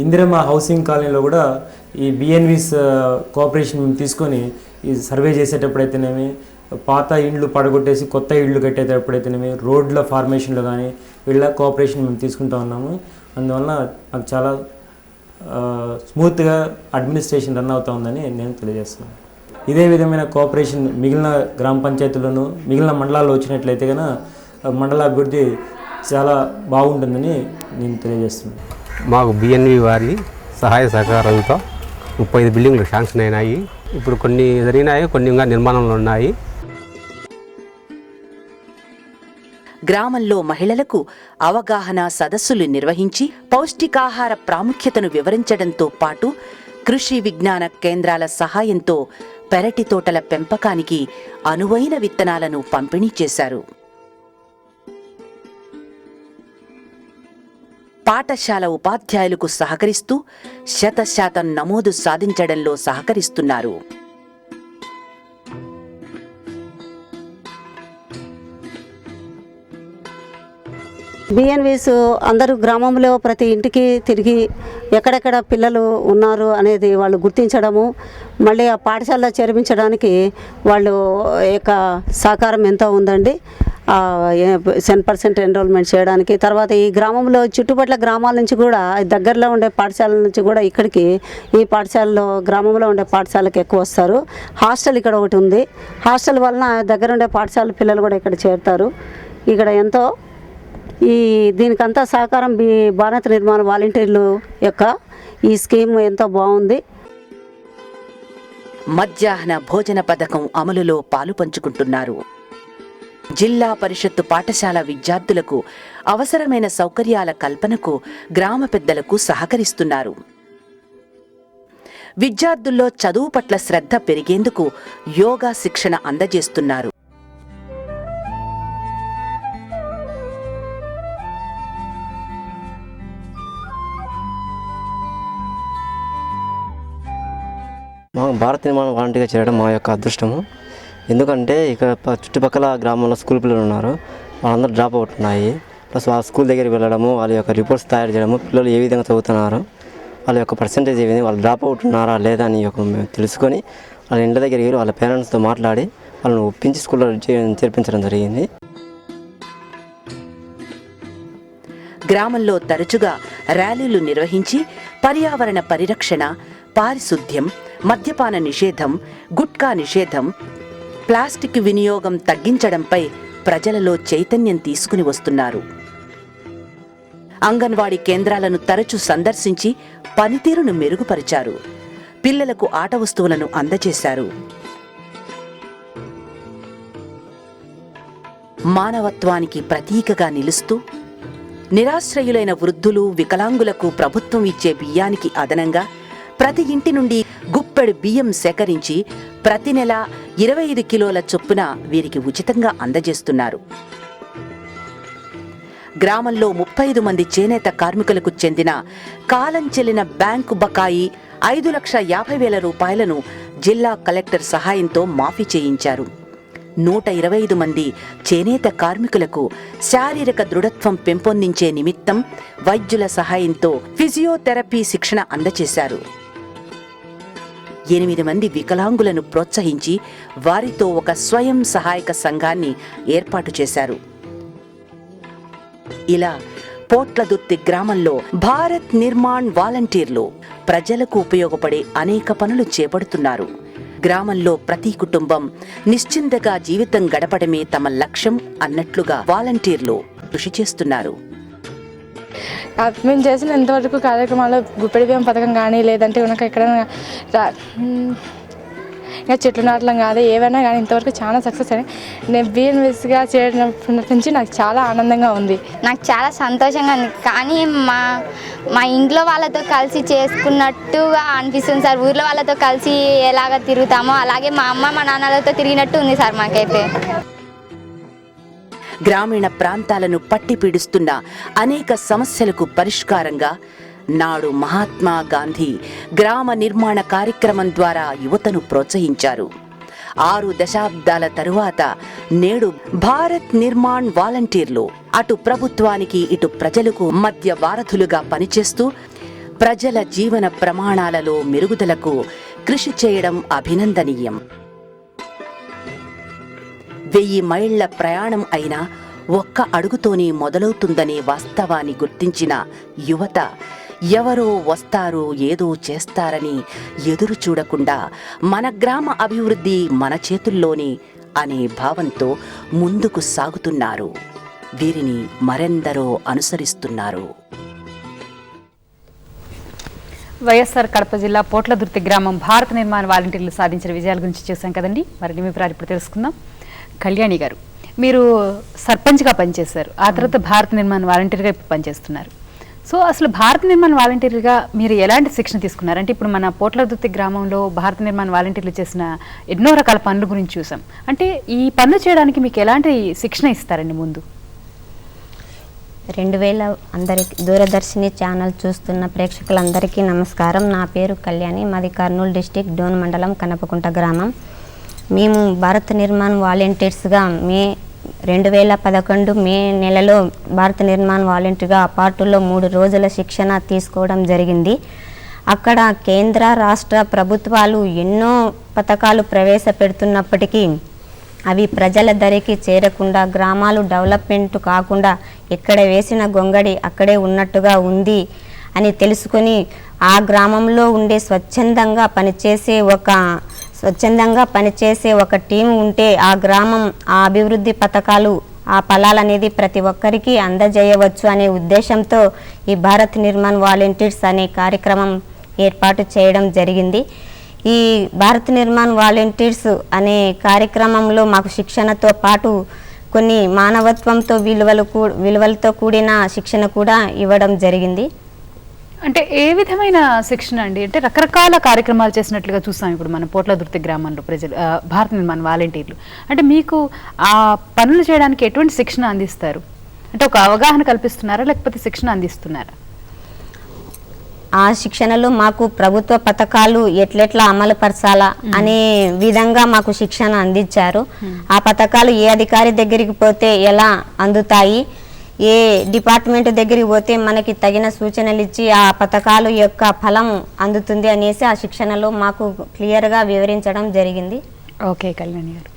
ఇందిరమ్మ హౌసింగ్ కాలనీలో కూడా ఈ బిఎన్విస్ కోఆపరేషన్ మేము తీసుకొని ఈ సర్వే చేసేటప్పుడైతేనేమి, పాత ఇండ్లు పడగొట్టేసి కొత్త ఇళ్ళు కట్టేటప్పుడైతేనేమి, రోడ్ల ఫార్మేషన్లో కానీ వీళ్ళ కోఆపరేషన్ మేము తీసుకుంటూ ఉన్నాము. అందువల్ల నాకు చాలా స్మూత్గా అడ్మినిస్ట్రేషన్ రన్ అవుతూ ఉందని నేను తెలియజేస్తున్నాను. ఇదే విధమైన కోఆపరేషన్ మిగిలిన గ్రామ పంచాయతీల్లోనూ మిగిలిన మండలాల్లో వచ్చినట్లయితే కనుక మండల అభివృద్ధి చాలా బాగుంటుందని నేను తెలియజేస్తున్నాను. మాకు బిఎన్వి వారి సహాయ సహకారాలతో 35 బిల్డింగ్లు శాంక్షన్ అయినాయి. ఇప్పుడు కొన్ని జరిగినాయి, కొన్ని ఇంకా నిర్మాణంలో ఉన్నాయి. గ్రామంలో మహిళలకు అవగాహన సదస్సులు నిర్వహించి పౌష్టికాహార ప్రాముఖ్యతను వివరించడంతో పాటు కృషి విజ్ఞాన కేంద్రాల సహాయంతో పెరటి తోటల పెంపకానికి అనువైన విత్తనాలను పంపిణీ చేశారు. పాఠశాల ఉపాధ్యాయులకు సహకరిస్తూ 100% నమోదు సాధించడంలో సహకరిస్తున్నారు. బిఎన్విస్ అందరూ గ్రామంలో ప్రతి ఇంటికి తిరిగి ఎక్కడెక్కడ పిల్లలు ఉన్నారు అనేది వాళ్ళు గుర్తించడము, మళ్ళీ ఆ పాఠశాలలో చేర్పించడానికి వాళ్ళు యొక్క సహకారం ఎంతో ఉందండి. 10% ఎన్రోల్మెంట్ చేయడానికి. తర్వాత ఈ గ్రామంలో చుట్టుపక్కల గ్రామాల నుంచి కూడా, దగ్గరలో ఉండే పాఠశాలల నుంచి కూడా ఇక్కడికి ఈ పాఠశాలలో గ్రామంలో ఉండే పాఠశాలకు ఎక్కువ వస్తారు. హాస్టల్ ఇక్కడ ఒకటి ఉంది. హాస్టల్ వలన దగ్గర ఉండే పాఠశాల పిల్లలు కూడా ఇక్కడ చేరుతారు. ఇక్కడ ఎంతో దీనికంతా సహకారం భారత నిర్మాణ వాలంటీర్లు యొక్క ఈ స్కీమ్ ఎంతో బాగుంది. మధ్యాహ్న భోజన పథకం అమలులో పాలు పంచుకుంటున్నారు. జిల్లా పరిషత్తు పాఠశాల విద్యార్థులకు అవసరమైన సౌకర్యాల కల్పనకు గ్రామ పెద్దలకు సహకరిస్తున్నారు. విద్యార్థుల్లో చదువు పట్ల శ్రద్ధ పెరిగేందుకు యోగా శిక్షణ అందజేస్తున్నారు. మా భారత నిర్మాణ వాలంటీర్గా చేరడం మా యొక్క అదృష్టము. ఎందుకంటే ఇక్కడ చుట్టుపక్కల గ్రామంలో స్కూల్ పిల్లలు ఉన్నారు, వాళ్ళందరూ డ్రాప్ అవుట్ ఉన్నాయి. ప్లస్ వాళ్ళ స్కూల్ దగ్గరికి వెళ్ళడము, వాళ్ళ యొక్క రిపోర్ట్స్ తయారు చేయడము, పిల్లలు ఏ విధంగా చదువుతున్నారు, వాళ్ళ యొక్క పర్సంటేజ్ ఏమైంది, వాళ్ళు డ్రాప్ అవుట్ ఉన్నారా లేదా అని మేము తెలుసుకొని వాళ్ళ ఇంటి దగ్గరికి వెళ్ళి వాళ్ళ పేరెంట్స్తో మాట్లాడి వాళ్ళని ఒప్పించి స్కూల్లో చేర్పించడం జరిగింది. గ్రామంలో తరచుగా ర్యాలీలు నిర్వహించి పర్యావరణ పరిరక్షణ, పారిశుద్ధ్యం, మద్యపాన నిషేధం, గుట్కా నిషేధం, ప్లాస్టిక్ వినియోగం తగ్గించడంపై ప్రజలలో చైతన్యం తీసుకుని వస్తున్నారు. అంగన్వాడీ కేంద్రాలను తరచూ సందర్శించి పనితీరును మెరుగుపరిచారు. పిల్లలకు ఆట వస్తువులను అందజేశారు. మానవత్వానికి ప్రతీకగా నిలుస్తూ నిరాశ్రయులైన వృద్ధులు, వికలాంగులకు ప్రభుత్వం ఇచ్చే బియ్యానికి అదనంగా ప్రతి ఇంటి నుండి గుప్పెడు బియ్యం సేకరించి ప్రతి నెల 25 కిలోల చొప్పున వీరికి ఉచితంగా అందజేస్తున్నారు. గ్రామంలో 35 మంది చేనేత కార్మికులకు చెందిన కాలం చెల్లిన బ్యాంకు బకాయి 5,50,000 రూపాయలను జిల్లా కలెక్టర్ సహాయంతో మాఫీ చేయించారు. 125 మంది చేనేత కార్మికులకు శారీరక దృఢత్వం పెంపొందించే నిమిత్తం వైద్యుల సహాయంతో ఫిజియోథెరపీ శిక్షణ అందజేశారు. 8 మంది వికలాంగులను ప్రోత్సహించి వారితో ఒక స్వయం సహాయక సంఘాన్ని ఏర్పాటు చేశారు. ఇలా పోట్లదుర్తి గ్రామంలో భారత్ నిర్మాణ్ వాలంటీర్లు ప్రజలకు ఉపయోగపడే అనేక పనులు చేపడుతున్నారు. గ్రామంలో ప్రతి కుటుంబం నిశ్చింతగా జీవితం గడపడమే తమ లక్ష్యం అన్నట్లుగా వాలంటీర్లు కృషి చేస్తున్నారు. మేము చేసిన ఎంతవరకు కార్యక్రమాల్లో గుప్పెడి బియ్యం పథకం కానీ, లేదంటే కనుక ఎక్కడైనా ఇంకా చెట్లు నాటడం కానీ ఏవైనా కానీ ఇంతవరకు చాలా సక్సెస్ అని నేను బిఎన్విస్గా చేరినప్పటి నుంచి నాకు చాలా ఆనందంగా ఉంది. నాకు చాలా సంతోషంగా ఉంది. కానీ మా ఇంట్లో వాళ్ళతో కలిసి చేసుకున్నట్టుగా అనిపిస్తుంది సార్. ఊర్లో వాళ్ళతో కలిసి ఎలాగ తిరుగుతామో అలాగే మా అమ్మ మా నాన్నలతో తిరిగినట్టు ఉంది సార్ మాకైతే. గ్రామీణ ప్రాంతాలను పట్టి పీడిస్తున్న అనేక సమస్యలకు పరిష్కారంగా నాడు మహాత్మా గాంధీ గ్రామ నిర్మాణ కార్యక్రమం ద్వారా యువతను ప్రోత్సహించారు. 6 దశాబ్దాల తరువాత నేడు భారత్ నిర్మాణ్ వాలంటీర్లు అటు ప్రభుత్వానికి ఇటు ప్రజలకు మధ్య వారధులుగా పనిచేస్తూ ప్రజల జీవన ప్రమాణాలలో మెరుగుదలకు కృషి చేయడం అభినందనీయం. 1000 మైళ్ల ప్రయాణం అయినా ఒక్క అడుగుతోనే మొదలవుతుందనే వాస్తవాన్ని గుర్తించిన యువత ఎవరో వస్తారు, ఏదో చేస్తారని ఎదురు చూడకుండా మన గ్రామ అభివృద్ధి మన చేతుల్లోనే అనే భావంతో ముందుకు సాగుతున్నారు. వీరిని మరెందరో అనుసరిస్తున్నారు. వైఎస్ఆర్ కడప జిల్లా పోట్లదుర్తి గ్రామం భారత నిర్మాణ వాలంటీర్లు సాధించిన విజయాల గురించి చూసాం కదండి. మరిన్ని వివరాలు ఇప్పుడు తెలుసుకుందాం. కళ్యాణి గారు, మీరు సర్పంచ్గా పనిచేశారు, ఆ తర్వాత భారత నిర్మాణ వాలంటీర్గా ఇప్పుడు పనిచేస్తున్నారు. సో అసలు భారత నిర్మాణ వాలంటీర్గా మీరు ఎలాంటి శిక్షణ తీసుకున్నారు? అంటే ఇప్పుడు మన పోట్లదుర్తి గ్రామంలో భారత నిర్మాణ వాలంటీర్లు చేసిన ఎన్నో రకాల పనుల గురించి చూసాం. అంటే ఈ పనులు చేయడానికి మీకు ఎలాంటి శిక్షణ ఇస్తారండి ముందు? 2000 అందరికి దూరదర్శిని ఛానల్ చూస్తున్న ప్రేక్షకులందరికీ నమస్కారం. నా పేరు కళ్యాణి, మాది కర్నూలు డిస్టిక్ డోన్ మండలం కనపకుంట గ్రామం. మేము భారత నిర్మాణ్ వాలంటీర్స్గా 2011 మే నెలలో భారత నిర్మాణ్ వాలంటీర్గా అపార్టులో 3 రోజుల శిక్షణ తీసుకోవడం జరిగింది. అక్కడ కేంద్ర రాష్ట్ర ప్రభుత్వాలు ఎన్నో పథకాలు ప్రవేశపెడుతున్నప్పటికీ అవి ప్రజల దరికి చేరకుండా, గ్రామాలు డెవలప్మెంట్ కాకుండా ఎక్కడ వేసిన గొంగడి అక్కడే ఉన్నట్టుగా ఉంది అని తెలుసుకొని ఆ గ్రామంలో ఉండే స్వచ్ఛందంగా పనిచేసే ఒక టీం ఉంటే ఆ గ్రామం ఆ అభివృద్ధి పథకాలు ఆ ఫలాలు అనేది ప్రతి ఒక్కరికి అందజేయవచ్చు అనే ఉద్దేశంతో ఈ భారత్ నిర్మాణ్ వాలంటీర్స్ అనే కార్యక్రమం ఏర్పాటు చేయడం జరిగింది. ఈ భారత్ నిర్మాణ్ వాలంటీర్స్ అనే కార్యక్రమంలో మాకు శిక్షణతో పాటు కొన్ని మానవత్వంతో విలువలతో కూడిన శిక్షణ కూడా ఇవ్వడం జరిగింది. అంటే ఏ విధమైన శిక్షణ అండి? అంటే రకరకాల కార్యక్రమాలు చేసినట్లుగా చూస్తాం ఇప్పుడు మన పోట్లదుర్తి గ్రామంలో ప్రజలు భారత నిర్మాణ వాలంటీర్లు. అంటే మీకు ఆ పనులు చేయడానికి ఎటువంటి శిక్షణ అందిస్తారు? అంటే ఒక అవగాహన కల్పిస్తున్నారా లేకపోతే శిక్షణ అందిస్తున్నారా? ఆ శిక్షణలో మాకు ప్రభుత్వ పథకాలు ఎట్లెట్లా అమలు పరచాలా అనే విధంగా మాకు శిక్షణ అందించారు. ఆ పథకాలు ఏ అధికారి దగ్గరికి పోతే ఎలా అందుతాయి, ఏ డిపార్ట్మెంట్ దగ్గరికి పోతే మనకి తగిన సూచనలు ఇచ్చి ఆ పథకాలు యొక్క ఫలం అందుతుంది అనేసి ఆ శిక్షణలో మాకు క్లియర్గా వివరించడం జరిగింది. ఓకే కళ్యాణి గారు,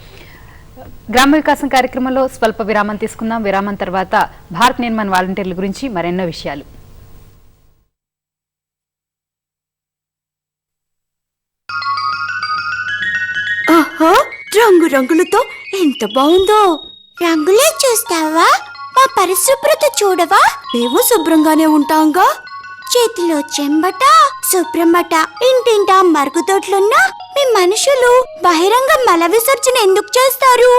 గ్రామ వికాసం కార్యక్రమంలో స్వల్ప విరామం తీసుకుందాం. విరామం తర్వాత భారత్ నిర్మాణ్ వాలంటీర్ల గురించి మరెన్నో విషయాలు. ఆహా, రంగు రంగులతో ఎంత బాగుందో. రంగులే చూస్తావా? మా పరిశుభ్రత చూడవా? మేము శుభ్రంగానే ఉంటాంగా. చేతిలో చెంబట, శుభ్రమట, ఇంటింటా మరుగుదొడ్లున్నా మీ మనుషులు బహిరంగ మల విసర్జన ఎందుకు చేస్తారు?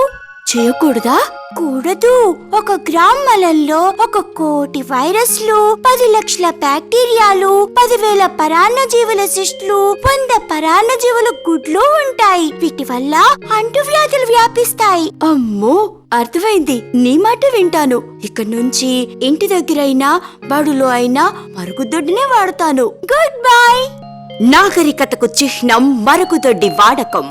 చేయకూడదా? కూడదు. 1 గ్రామ్ మలంలో 1 కోటి వైరస్లు, 10 లక్షల బ్యాక్టీరియాలు, 10,000 పరాన్నజీవుల శిష్టులు, 100 పరాన్నజీవుల గుడ్లు ఉంటాయి. వీటి వల్ల అంటువ్యాధులు వ్యాపిస్తాయి. అమ్మో, అర్థమైంది. నీ మాట వింటాను. ఇక నుంచి ఇంటి దగ్గరైనా బడులో అయినా మరుగుదొడ్డినే వాడతాను. Good bye. నాగరికతకు చిహ్నం మరుగుదొడ్డి వాడకం.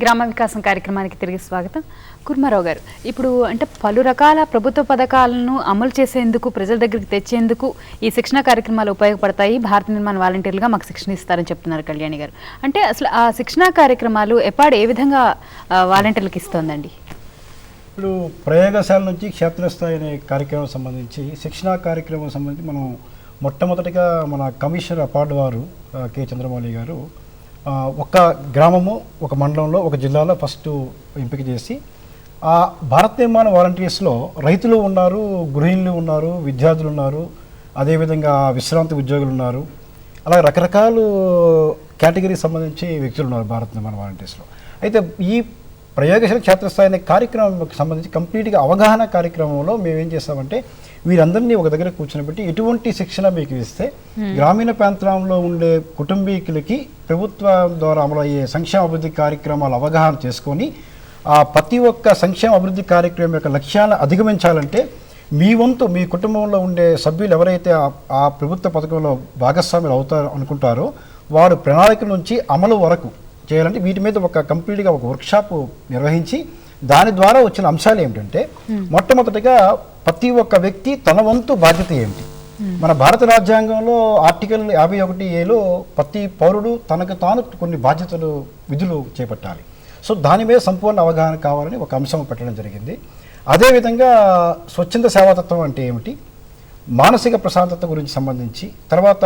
గ్రామ వికాసం కార్యక్రమానికి తిరిగి స్వాగతం. కుర్మారావు గారు, ఇప్పుడు అంటే పలు రకాల ప్రభుత్వ పథకాలను అమలు చేసేందుకు, ప్రజల దగ్గరికి తెచ్చేందుకు ఈ శిక్షణ కార్యక్రమాలు ఉపయోగపడతాయి. భారత నిర్మాణ వాలంటీర్లుగా మాకు శిక్షణ ఇస్తారని చెప్తున్నారు కళ్యాణి గారు. అంటే అసలు ఆ శిక్షణా కార్యక్రమాలు ఎప్పుడు ఏ విధంగా వాలంటీర్లకు ఇస్తోందండి? ఇప్పుడు ప్రయోగశాల నుంచి క్షేత్రస్థాయి అనే కార్యక్రమం సంబంధించి, శిక్షణా కార్యక్రమం సంబంధించి మనం మొట్టమొదటిగా మన కమిషనర్ అపార్డ్ వారు కె చంద్రమౌళి గారు ఒక గ్రామము, ఒక మండలంలో, ఒక జిల్లాలో ఫస్ట్ ఎంపిక చేసి ఆ భారత నిర్మాణ వాలంటీర్స్లో రైతులు ఉన్నారు, గృహిణులు ఉన్నారు, విద్యార్థులు ఉన్నారు, అదేవిధంగా విశ్రాంతి ఉద్యోగులు ఉన్నారు. అలా రకరకాల కేటగిరీకి సంబంధించి వ్యక్తులు ఉన్నారు భారత నిర్మాణ వాలంటీర్స్లో. అయితే ఈ ప్రయోగశాల క్షేత్రస్థాయి అనే కార్యక్రమంకి సంబంధించి కంప్లీట్గా అవగాహన కార్యక్రమంలో మేము ఏం చేస్తామంటే వీరందరినీ ఒక దగ్గర కూర్చొని ఎటువంటి శిక్షణ మీకు ఇస్తే గ్రామీణ ప్రాంతంలో ఉండే కుటుంబీకులకి ప్రభుత్వం ద్వారా అమలు అయ్యే సంక్షేమ అభివృద్ధి కార్యక్రమాలు అవగాహన చేసుకొని ఆ ప్రతి ఒక్క సంక్షేమ అభివృద్ధి కార్యక్రమం యొక్క లక్ష్యాలను అధిగమించాలంటే మీ వంతు, మీ కుటుంబంలో ఉండే సభ్యులు ఎవరైతే ఆ ప్రభుత్వ పథకంలో భాగస్వాములు అవుతారో అనుకుంటారో వారు ప్రణాళిక నుంచి అమలు వరకు చేయాలంటే వీటి మీద ఒక కంప్లీట్గా ఒక వర్క్షాప్ నిర్వహించి దాని ద్వారా వచ్చిన అంశాలు ఏమిటంటే మొట్టమొదటిగా ప్రతి ఒక్క వ్యక్తి తన వంతు బాధ్యత ఏమిటి. మన భారత రాజ్యాంగంలో ఆర్టికల్ 51A ప్రతి పౌరుడు తనకు తాను కొన్ని బాధ్యతలు, విధులు చేపట్టాలి. సో దాని మీద సంపూర్ణ అవగాహన కావాలని ఒక అంశం పెట్టడం జరిగింది. అదేవిధంగా స్వచ్ఛంద సేవాతత్వం అంటే ఏమిటి, మానసిక ప్రశాంతత గురించి సంబంధించి, తర్వాత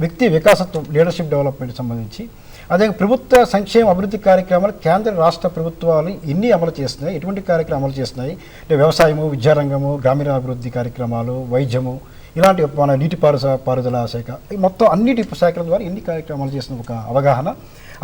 వ్యక్తి వికాసత్వం, లీడర్షిప్ డెవలప్మెంట్ సంబంధించి, అదే ప్రభుత్వ సంక్షేమ అభివృద్ధి కార్యక్రమాలు కేంద్ర రాష్ట్ర ప్రభుత్వాలు ఎన్ని అమలు చేస్తున్నాయి, ఎటువంటి కార్యక్రమాలు అమలు చేస్తున్నాయి, అంటే వ్యవసాయము, విద్యారంగము, గ్రామీణ అభివృద్ధి కార్యక్రమాలు, వైద్యము, ఇలాంటి మన నీటిపారుదల శాఖ, మొత్తం అన్నిటి శాఖల ద్వారా ఎన్ని కార్యక్రమాలు చేసిన ఒక అవగాహన.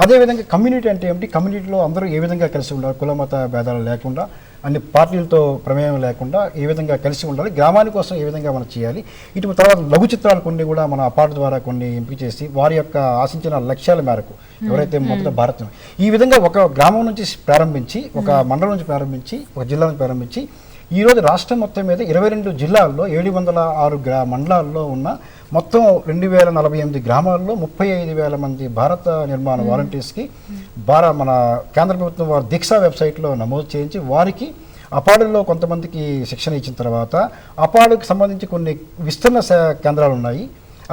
అదేవిధంగా కమ్యూనిటీ అంటే ఏమిటి, కమ్యూనిటీలో అందరూ ఏ విధంగా కలిసి ఉండాలి, కులమత భేదాలు లేకుండా, అన్ని పార్టీలతో ప్రమేయం లేకుండా ఏ విధంగా కలిసి ఉండాలి, గ్రామాని కోసం ఏ విధంగా మనం చేయాలి. ఇటు తర్వాత లఘు చిత్రాలు కొన్ని కూడా మన అపార్ట్ ద్వారా కొన్ని ఎంపిక చేసి వారి యొక్క ఆశించిన లక్ష్యాల మేరకు ఎవరైతే మొదట భారత్ ఈ విధంగా ఒక గ్రామం నుంచి ప్రారంభించి, ఒక మండలం నుంచి ప్రారంభించి, ఒక జిల్లా నుంచి ప్రారంభించి ఈరోజు రాష్ట్రం మొత్తం మీద 22 జిల్లాల్లో 706 మండలాల్లో ఉన్న మొత్తం 2048 గ్రామాల్లో 35,000 మంది భారత నిర్మాణ వాలంటీర్స్కి మన కేంద్ర ప్రభుత్వం వారి దీక్షా వెబ్సైట్లో నమోదు చేయించి వారికి అపాడులో కొంతమందికి శిక్షణ ఇచ్చిన తర్వాత అపాడుకి సంబంధించి కొన్ని విస్తరణ కేంద్రాలు ఉన్నాయి.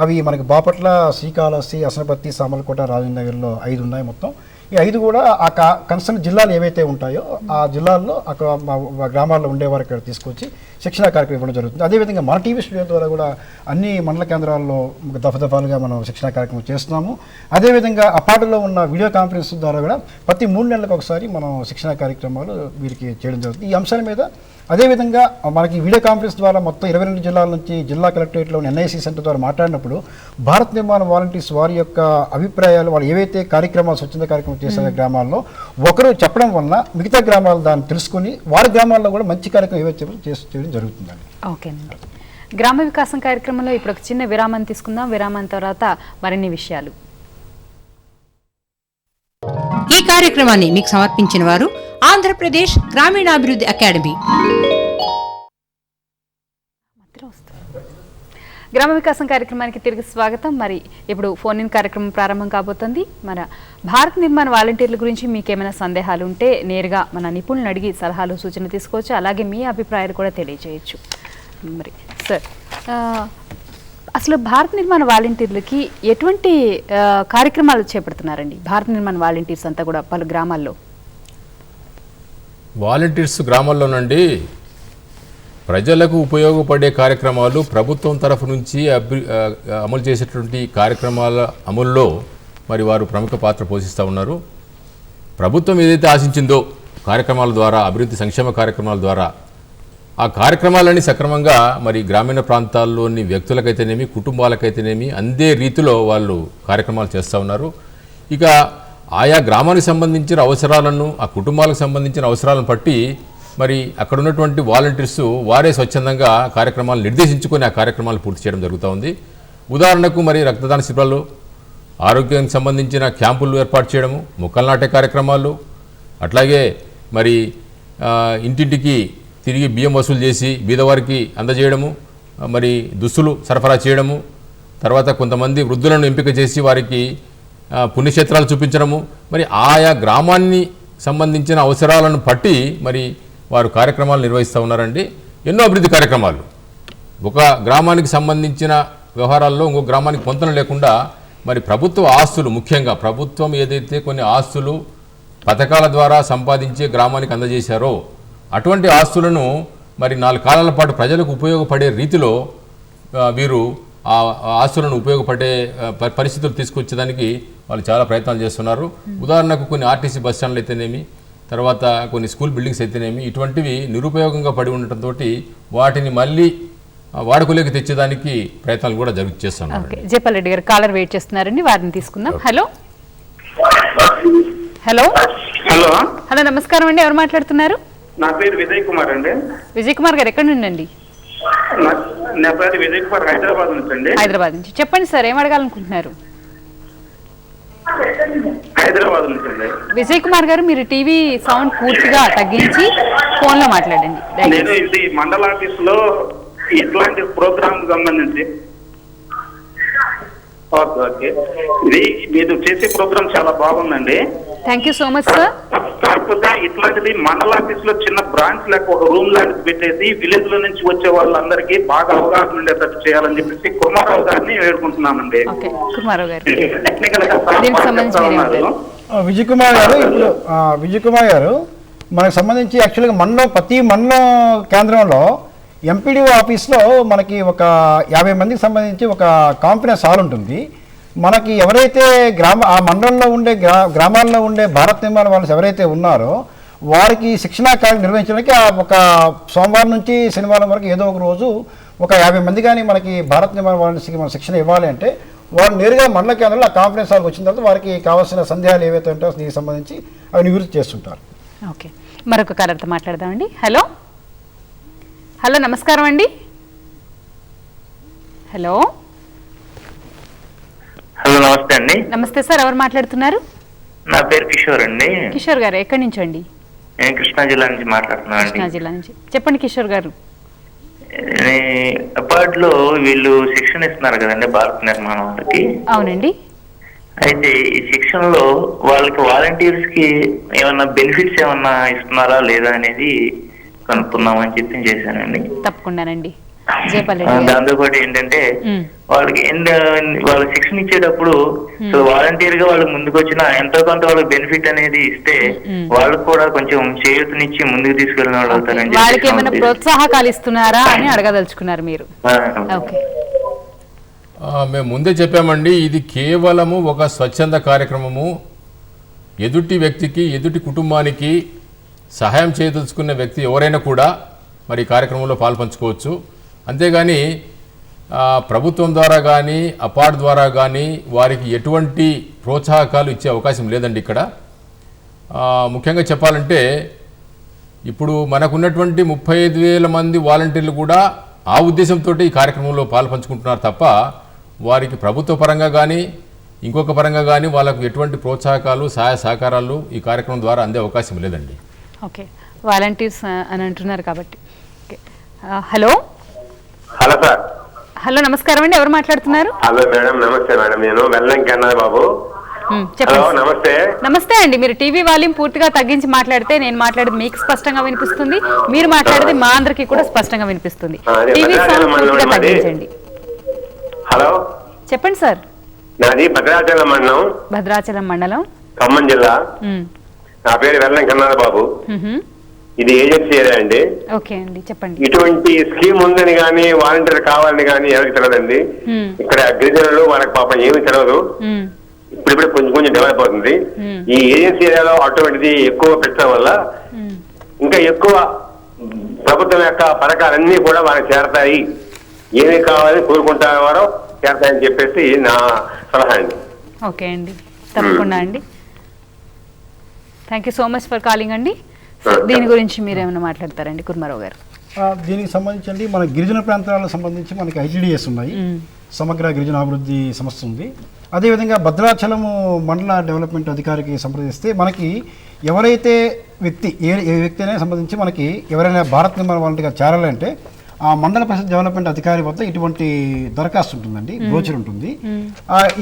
అవి మనకి బాపట్ల, శ్రీకాళహస్తి, అసనపర్తి, సామర్లకోట, రాజనగర్లో 5 ఉన్నాయి. మొత్తం ఈ 5 కూడా ఆ కన్సర్న్ జిల్లాలు ఏవైతే ఉంటాయో ఆ జిల్లాల్లో అక్కడ గ్రామాల్లో ఉండేవారు ఇక్కడ తీసుకొచ్చి శిక్షణ కార్యక్రమం ఇవ్వడం జరుగుతుంది. అదేవిధంగా మన టీవీ స్టూడియో ద్వారా కూడా అన్ని మండల కేంద్రాల్లో దఫదఫాలుగా మనం శిక్షణ కార్యక్రమం చేస్తున్నాము. అదేవిధంగా అపార్టులో ఉన్న వీడియో కాన్ఫరెన్స్ ద్వారా కూడా ప్రతి 3 నెలలకు ఒకసారి మనం శిక్షణ కార్యక్రమాలు వీరికి చేయడం జరుగుతుంది. ఈ అంశాల మీద అదేవిధంగా మనకి వీడియో కాన్ఫరెన్స్ ద్వారా మొత్తం 22 జిల్లాల నుంచి జిల్లా కలెక్టరేట్లోని ఎన్ఐసి సెంటర్ ద్వారా మాట్లాడినప్పుడు భారత్ నిర్మాణ వాలంటీర్స్ వారి యొక్క అభిప్రాయాలు, వాళ్ళు ఏవైతే కార్యక్రమాలు స్వచ్ఛంద కార్యక్రమం చేసే గ్రామాల్లో ఒకరు చెప్పడం వలన మిగతా గ్రామాలు దాన్ని తెలుసుకొని వారి గ్రామాల్లో కూడా మంచి కార్యక్రమం ఏవైతే చేయడం జరుగుతుందండి. ఓకేనండి. గ్రామ వికాసం కార్యక్రమంలో ఇప్పుడు ఒక చిన్న విరామం తీసుకుందాం. విరామం తర్వాత మరిన్ని విషయాలు. ఈ కార్యక్రమాన్ని మీకు సమర్పించిన వారు ఆంధ్రప్రదేశ్ గ్రామీణాభివృద్ధి అకాడమీ. గ్రామ వికాసం కార్యక్రమానికి తిరిగి స్వాగతం. మరి ఇప్పుడు ఫోన్ ఇన్ కార్యక్రమం ప్రారంభం కాబోతుంది. మన భారత్ నిర్మాణ వాలంటీర్ల గురించి మీకు ఏమైనా సందేహాలు ఉంటే నేరుగా మన నిపుణులను అడిగి సలహాలు సూచనలు తీసుకోవచ్చు. అలాగే మీ అభిప్రాయాలు కూడా తెలియజేయచ్చు. మరి సార్, అసలు భారత్ నిర్మాణ వాలంటీర్లకి ఎటువంటి కార్యక్రమాలు చేపడుతున్నారండి? భారత్ నిర్మాణ వాలంటీర్స్ అంతా కూడా పలు గ్రామాల్లో వాలంటీర్స్ గ్రామాల్లోనండి ప్రజలకు ఉపయోగపడే కార్యక్రమాలు ప్రభుత్వం తరఫు నుంచి అమలు చేసేటువంటి కార్యక్రమాల అమలులో మరి వారు ప్రముఖ పాత్ర పోషిస్తూ ఉన్నారు. ప్రభుత్వం ఏదైతే ఆశించిందో కార్యక్రమాల ద్వారా, అభివృద్ధి సంక్షేమ కార్యక్రమాల ద్వారా ఆ కార్యక్రమాలన్నీ సక్రమంగా మరి గ్రామీణ ప్రాంతాల్లోని వ్యక్తులకైతేనేమి, కుటుంబాలకైతేనేమి అందే రీతిలో వాళ్ళు కార్యక్రమాలు చేస్తూ ఉన్నారు. ఇక ఆయా గ్రామానికి సంబంధించిన అవసరాలను, ఆ కుటుంబాలకు సంబంధించిన అవసరాలను బట్టి మరి అక్కడ ఉన్నటువంటి వాలంటీర్స్ వారే స్వచ్ఛందంగా కార్యక్రమాలు నిర్దేశించుకొని ఆ కార్యక్రమాలు పూర్తి చేయడం జరుగుతూ ఉంది. ఉదాహరణకు మరి రక్తదాన శిబిరాలు, ఆరోగ్యానికి సంబంధించిన క్యాంపులు ఏర్పాటు చేయడము, మొక్కలు నాటే కార్యక్రమాలు, అట్లాగే మరి ఇంటింటికి తిరిగి బియ్యం వసూలు చేసి బీదవారికి అందజేయడము, మరి దుస్తులు సరఫరా చేయడము, తర్వాత కొంతమంది వృద్ధులను ఎంపిక చేసి వారికి పుణ్యక్షేత్రాలు చూపించడము, మరి ఆయా గ్రామాన్ని సంబంధించిన అవసరాలను బట్టి మరి వారు కార్యక్రమాలు నిర్వహిస్తూ ఉన్నారండి. ఎన్నో అభివృద్ధి కార్యక్రమాలు ఒక గ్రామానికి సంబంధించిన వ్యవహారాల్లో ఇంకో గ్రామానికి పొంతన లేకుండా మరి ప్రభుత్వ ఆస్తులు, ముఖ్యంగా ప్రభుత్వం ఏదైతే కొన్ని ఆస్తులు పథకాల ద్వారా సంపాదించే గ్రామానికి అందజేశారో అటువంటి ఆస్తులను మరి 4 కాలాల పాటు ప్రజలకు ఉపయోగపడే రీతిలో వీరు ఆ ఆస్తులను ఉపయోగపడే పరిస్థితులు తీసుకొచ్చేదానికి వాళ్ళు చాలా ప్రయత్నాలు చేస్తున్నారు. ఉదాహరణకు కొన్ని ఆర్టీసీ బస్ స్టాండ్లు అయితేనేమి, తర్వాత కొన్ని స్కూల్ బిల్డింగ్స్ అయితేనేమి, ఇటువంటివి నిరుపయోగంగా పడి ఉండటంతో వాటిని మళ్ళీ వాడుకోలేక తెచ్చేదానికి ప్రయత్నాలు కూడా చేస్తున్నారు. జయపాల్ రెడ్డి గారు కాలర్ వెయిట్ చేస్తున్నారండి, వారిని తీసుకుందాం. హలో హలో హలో హలో నమస్కారం అండి, ఎవరు మాట్లాడుతున్నారు? నా పేరు విజయ్ కుమార్ అండి. విజయ్ కుమార్ గారు ఎక్కడి నుండి అండి? నా పేరు విజయ్ కుమార్, హైదరాబాద్ నుంచి అండి. హైదరాబాద్ నుంచి. చెప్పండి సార్, ఏం అడగాలనుకుంటున్నారు? హైదరాబాద్ నుంచి అండి. విజయ్ కుమార్ గారు, మీరు టీవీ సౌండ్ పూర్తిగా తగ్గించి ఫోన్ లో మాట్లాడండి. నేను ఇది మండల ఆఫీస్ లో ఇట్లాంటి ప్రోగ్రామ్ సంబంధించి. ఓకే ఓకే, ఇది మీరు చేసే ప్రోగ్రామ్ చాలా బాగుందండి. Thank you so much sir. కాకపోతే ఇట్లాంటిది మండల ఆఫీస్ లో చిన్న బ్రాంచ్ లేక ఒక రూమ్ లాంటిది పెట్టేసి విలేజ్ లో నుంచి వచ్చే వాళ్ళందరికీ బాగా అవగాహన ఉండేటట్టు చేయాలని చెప్పేసి కుమారావు గారిని వేడుకుంటున్నామండి. టెక్నికల్ గా విజయ్ కుమార్ గారు, ఇప్పుడు విజయ్ కుమార్ గారు మనకు సంబంధించి యాక్చువల్గా ప్రతి మండలం కేంద్రంలో ఎంపీడీఓ ఆఫీస్లో మనకి ఒక 50 మందికి సంబంధించి ఒక కాన్ఫరెన్స్ హాల్ ఉంటుంది. మనకి ఎవరైతే ఆ మండలంలో ఉండే గ్రామాల్లో ఉండే భారత్ నిర్మాణ వాళ్ళు ఎవరైతే ఉన్నారో వారికి శిక్షణా కార్యక్రమం నిర్వహించడానికి ఒక సోమవారం నుంచి శనివారం వరకు ఏదో ఒక రోజు ఒక 50 మంది కానీ మనకి భారత్ నిర్మాణ వాళ్ళకి మనం శిక్షణ ఇవ్వాలి అంటే వాళ్ళు నేరుగా మండల కేంద్రంలో ఆ కాన్ఫరెన్స్ హాల్కి వచ్చిన తర్వాత వారికి కావాల్సిన సందేహాలు ఏవైతే ఉంటాయో దీనికి సంబంధించి అవి నివృత్తి చేస్తుంటారు. ఓకే, మరొక కాలర్తో మాట్లాడదామండి. హలో హలో నమస్కారం అండి. హలో హలో నమస్తే అండి. నమస్తే సార్, ఎవరు మాట్లాడుతున్నారు? నా పేరు కిషోర్ అండి. కిషోర్ గారు ఎక్కడి నుంచి అండి? నేను కృష్ణా జిల్లా నుంచి మాట్లాడుతున్నాను. కృష్ణా జిల్లా నుంచి. చెప్పండి కిషోర్ గారు. అపార్ట్లో వీళ్ళు శిక్షణ ఇస్తున్నారు కదండి భారత నిర్మాణం వాళ్ళకి. అవునండి. అయితే ఈ శిక్షణలో వాళ్ళకి వాలంటీర్స్ కి ఏమన్నా బెనిఫిట్స్ ఏమన్నా ఇస్తున్నారా లేదా అనేది కనుక్కుందామని చెప్పి చేశానండి. తప్పకుండానండి. దాంతో పాటు ఏంటంటే వాళ్ళకి వాళ్ళ శిక్షణ ఇచ్చేటప్పుడు వాలంటీర్ గా వాళ్ళు ముందుకు వచ్చిన ఎంతో కొంత వాళ్ళకి బెనిఫిట్ అనేది ఇస్తే వాళ్ళకి కూడా కొంచెం చేయూతనిచ్చి ముందుకు తీసుకెళ్ళిన వాళ్ళు అవుతారని వాళ్ళకి ఏమైనా ప్రోత్సాహకాలు ఇస్తున్నారా అని అడగదలుచుకున్నారు మీరు. మేము ముందే చెప్పామండి, ఇది కేవలము ఒక స్వచ్ఛంద కార్యక్రమము. ఎదుటి వ్యక్తికి, ఎదుటి కుటుంబానికి సహాయం చేయదలుచుకున్న వ్యక్తి ఎవరైనా కూడా మరి కార్యక్రమంలో పాల్పంచుకోవచ్చు. అంతేగాని ప్రభుత్వం ద్వారా కానీ అపార్ట్ ద్వారా కానీ వారికి ఎటువంటి ప్రోత్సాహకాలు ఇచ్చే అవకాశం లేదండి ఇక్కడ. ముఖ్యంగా చెప్పాలంటే ఇప్పుడు మనకున్నటువంటి 35,000 మంది వాలంటీర్లు కూడా ఆ ఉద్దేశంతో ఈ కార్యక్రమంలో పాల్పంచుకుంటున్నారు తప్ప వారికి ప్రభుత్వ పరంగా కానీ ఇంకొక పరంగా కానీ వాళ్ళకు ఎటువంటి ప్రోత్సాహకాలు సహాయ సహకారాలు ఈ కార్యక్రమం ద్వారా అందే అవకాశం లేదండి. ఓకే, వాలంటీర్స్ అని అంటున్నారు కాబట్టి. Hello hello sir. హలో నమస్కారం అండి, ఎవరు మాట్లాడుతున్నారు? హలో మేడం, నమస్తే మేడం. నేను వెల్లంకి అన్నది బాబు. నమస్తే. నమస్తే అండి, మీరు టీవీ వాల్యూమ్ పూర్తిగా తగ్గించి మాట్లాడితే నేను మాట్లాడేది మీకు స్పష్టంగా వినిపిస్తుంది, మీరు మాట్లాడేది మా అందరికి కూడా స్పష్టంగా వినిపిస్తుంది. టీవీ సౌండ్ పూర్తిగా తగ్గించండి. హలో చెప్పండి సార్. నాది భద్రాచలం మండలం. భద్రాచలం మండలం, ఖమ్మం జిల్లా. నా పేరు వెల్లంకి అన్నది బాబు. ఇది ఏజెన్సీ ఏరియా అండి. ఓకే అండి, చెప్పండి. ఇటువంటి స్కీమ్ ఉందని కానీ వాలంటీర్ కావాలని కానీ ఎవరికి తెలియదండి. ఇక్కడ గిరిజనులు వాళ్ళకి పాపం ఏమి తెలియదు. ఇప్పుడు కొంచెం కొంచెం డెవలప్ అవుతుంది. ఈ ఏజెన్సీ ఏరియాలో అటువంటిది ఎక్కువ పెట్టడం వల్ల ఇంకా ఎక్కువ ప్రభుత్వం యొక్క పథకాలన్నీ కూడా వాళ్ళకి చేరతాయి. ఏమి కావాలని కోరుకుంటారో చేరతాయని చెప్పేసి నా సలహా అండి. ఓకే అండి, తప్పకుండా అండి. Thank you so much for calling అండి. దీని గురించి మీరేమైనా మాట్లాడతారండి కుర్మారావు గారు? దీనికి సంబంధించి మన గిరిజన ప్రాంతాలకు సంబంధించి మనకి ఐటీడీఎస్ ఉన్నాయి, సమగ్ర గిరిజన అభివృద్ధి సంస్థ ఉంది. అదేవిధంగా భద్రాచలము మండల డెవలప్మెంట్ అధికారికి సంప్రదిస్తే మనకి ఎవరైతే వ్యక్తి ఏ వ్యక్తి అయినా సంబంధించి మనకి ఎవరైనా భారత్ నిర్మాణ వాలంటీర్గా చేరాలంటే ఆ మండల పరిషత్ డెవలప్మెంట్ అధికారి వద్ద ఇటువంటి దరఖాస్తు ఉంటుందండి, బ్రోచర్ ఉంటుంది.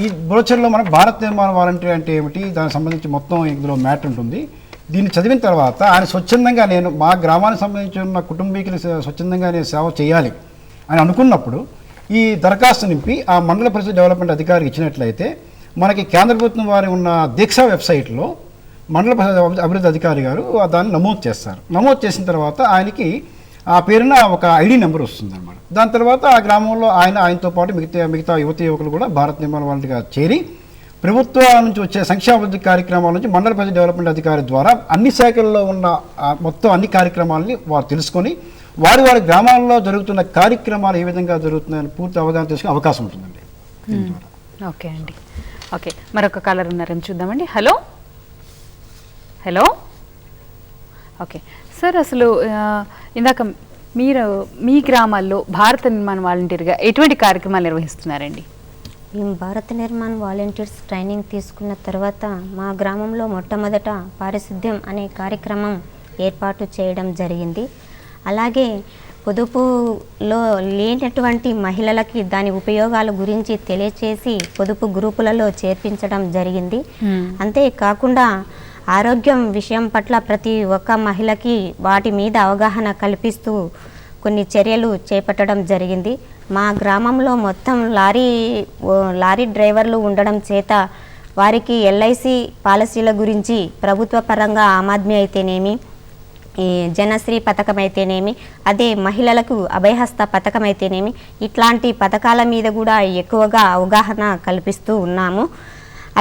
ఈ బ్రోచర్లో మనకు భారత్ నిర్మాణ వాలంటీర్ అంటే ఏమిటి, దానికి సంబంధించి మొత్తం ఇందులో మ్యాటర్ ఉంటుంది. దీన్ని చదివిన తర్వాత ఆయన స్వచ్ఛందంగా నేను మా గ్రామానికి సంబంధించిన కుటుంబీకులు స్వచ్ఛందంగా నేను సేవ చేయాలి అని అనుకున్నప్పుడు ఈ దరఖాస్తు నింపి ఆ మండల పరిషత్ డెవలప్మెంట్ అధికారికి ఇచ్చినట్లయితే మనకి కేంద్ర ప్రభుత్వం వారి ఉన్న దీక్ష వెబ్సైట్లో మండల పరిషత్ అభివృద్ధి అధికారి గారు దాన్ని నమోదు చేస్తారు. నమోదు చేసిన తర్వాత ఆయనకి ఆ పేరున ఒక ఐడి నెంబర్ వస్తుంది అన్నమాట. దాని తర్వాత ఆ గ్రామంలో ఆయనతో పాటు మిగతా యువతి యువకులు కూడా భారత్ నిర్మాణ వాలంటీర్గా చేరి ప్రభుత్వం నుంచి వచ్చే సంక్షేమాభివృద్ధి కార్యక్రమాల నుంచి మండల పరిషత్ డెవలప్మెంట్ అధికారి ద్వారా అన్ని శాఖల్లో ఉన్న మొత్తం అన్ని కార్యక్రమాలని వారు తెలుసుకొని వారి గ్రామాల్లో జరుగుతున్న కార్యక్రమాలు ఏ విధంగా జరుగుతున్నాయని పూర్తి అవగాహన తెలుసుకునే అవకాశం ఉంటుందండి. ఓకే అండి, ఓకే. మరొక కాలర్ ఉన్నారని చూద్దామండి. హలో హలో ఓకే సార్, అసలు ఇందాక మీరు మీ గ్రామాల్లో భారత నిర్మాణ వాలంటీర్గా ఎటువంటి కార్యక్రమాలు నిర్వహిస్తున్నారండి? మేము భారత నిర్మాణ వాలంటీర్స్ ట్రైనింగ్ తీసుకున్న తర్వాత మా గ్రామంలో మొట్టమొదట పారిశుద్ధ్యం అనే కార్యక్రమం ఏర్పాటు చేయడం జరిగింది. అలాగే పొదుపులో లేనటువంటి మహిళలకి దాని ఉపయోగాల గురించి తెలియచేసి పొదుపు గ్రూపులలో చేర్పించడం జరిగింది. అంతేకాకుండా ఆరోగ్యం విషయం పట్ల ప్రతి ఒక్క మహిళకి వాటి మీద అవగాహన కల్పిస్తూ కొన్ని చర్యలు చేపట్టడం జరిగింది. మా గ్రామంలో మొత్తం లారీ డ్రైవర్లు ఉండడం చేత వారికి ఎల్ఐసి పాలసీల గురించి ప్రభుత్వ పరంగా ఆమ్ ఆద్మీ అయితేనేమి, ఈ జనశ్రీ పథకం అయితేనేమి, అదే మహిళలకు అభయహస్త పథకం అయితేనేమి, ఇట్లాంటి పథకాల మీద కూడా ఎక్కువగా అవగాహన కల్పిస్తూ ఉన్నాము.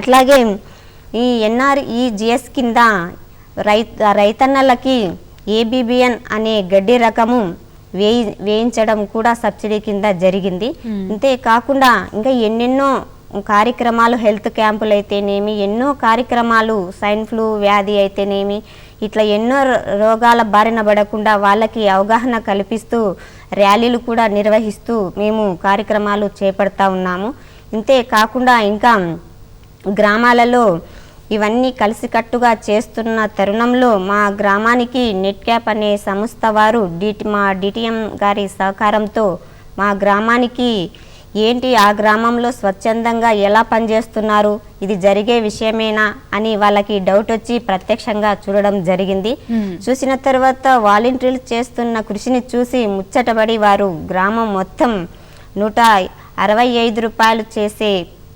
అట్లాగే ఈ NREGS కింద రైతన్నలకి ABBN అనే గడ్డి రకము వేయించడం కూడా సబ్సిడీ కింద జరిగింది. అంతేకాకుండా ఇంకా ఎన్నెన్నో కార్యక్రమాలు, హెల్త్ క్యాంపులు అయితేనేమి, ఎన్నో కార్యక్రమాలు, స్వైన్ ఫ్లూ వ్యాధి అయితేనేమి, ఇట్లా ఎన్నో రోగాల బారిన పడకుండా వాళ్ళకి అవగాహన కల్పిస్తూ ర్యాలీలు కూడా నిర్వహిస్తూ మేము కార్యక్రమాలు చేపడతా ఉన్నాము. ఇంతేకాకుండా ఇంకా గ్రామాలలో ఇవన్నీ కలిసికట్టుగా చేస్తున్న తరుణంలో మా గ్రామానికి నెట్ క్యాప్ అనే సంస్థ వారు మా DTM గారి సహకారంతో మా గ్రామానికి ఏంటి ఆ గ్రామంలో స్వచ్ఛందంగా ఎలా పనిచేస్తున్నారు, ఇది జరిగే విషయమేనా అని వాళ్ళకి డౌట్ వచ్చి ప్రత్యక్షంగా చూడడం జరిగింది. చూసిన తర్వాత వాలంటీర్లు చేస్తున్న కృషిని చూసి ముచ్చటపడి వారు గ్రామం మొత్తం 165 రూపాయలు చేసే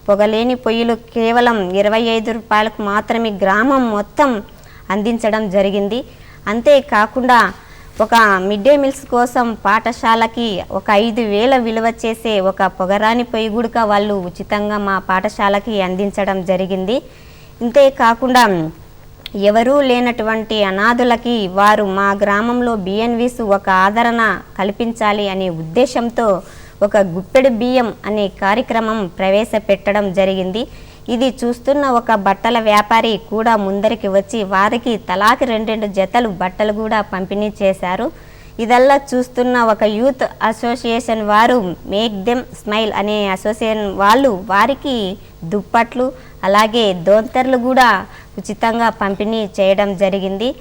పొగలేని పొయ్యిలు కేవలం 25 రూపాయలకు మాత్రమే గ్రామం మొత్తం అందించడం జరిగింది. అంతేకాకుండా ఒక మిడ్ డే మీల్స్ కోసం పాఠశాలకి ఒక 5,000 విలువ చేసే ఒక పొగరాని పొయ్యి గుడక వాళ్ళు ఉచితంగా మా పాఠశాలకి అందించడం జరిగింది. ఇంతేకాకుండా ఎవరూ లేనటువంటి అనాథులకి వారు మా గ్రామంలో బిఎన్విస్ ఒక ఆదరణ కల్పించాలి అనే ఉద్దేశంతో ఒక గుప్పెడు బియ్యం అనే కార్యక్రమం ప్రవేశపెట్టడం జరిగింది. ఇది చూస్తున్న ఒక బట్టల వ్యాపారి కూడా ముందరికి వచ్చి వారికి తలాకి 2 జతలు బట్టలు కూడా పంపిణీ చేశారు. ఇదల్లా చూస్తున్న ఒక యూత్ అసోసియేషన్ వారు మేక్ దెమ్ స్మైల్ అనే అసోసియేషన్ వాళ్ళు వారికి దుప్పట్లు అలాగే దోంతర్లు కూడా ఉచితంగా పంపిణీ చేయడం జరిగింది.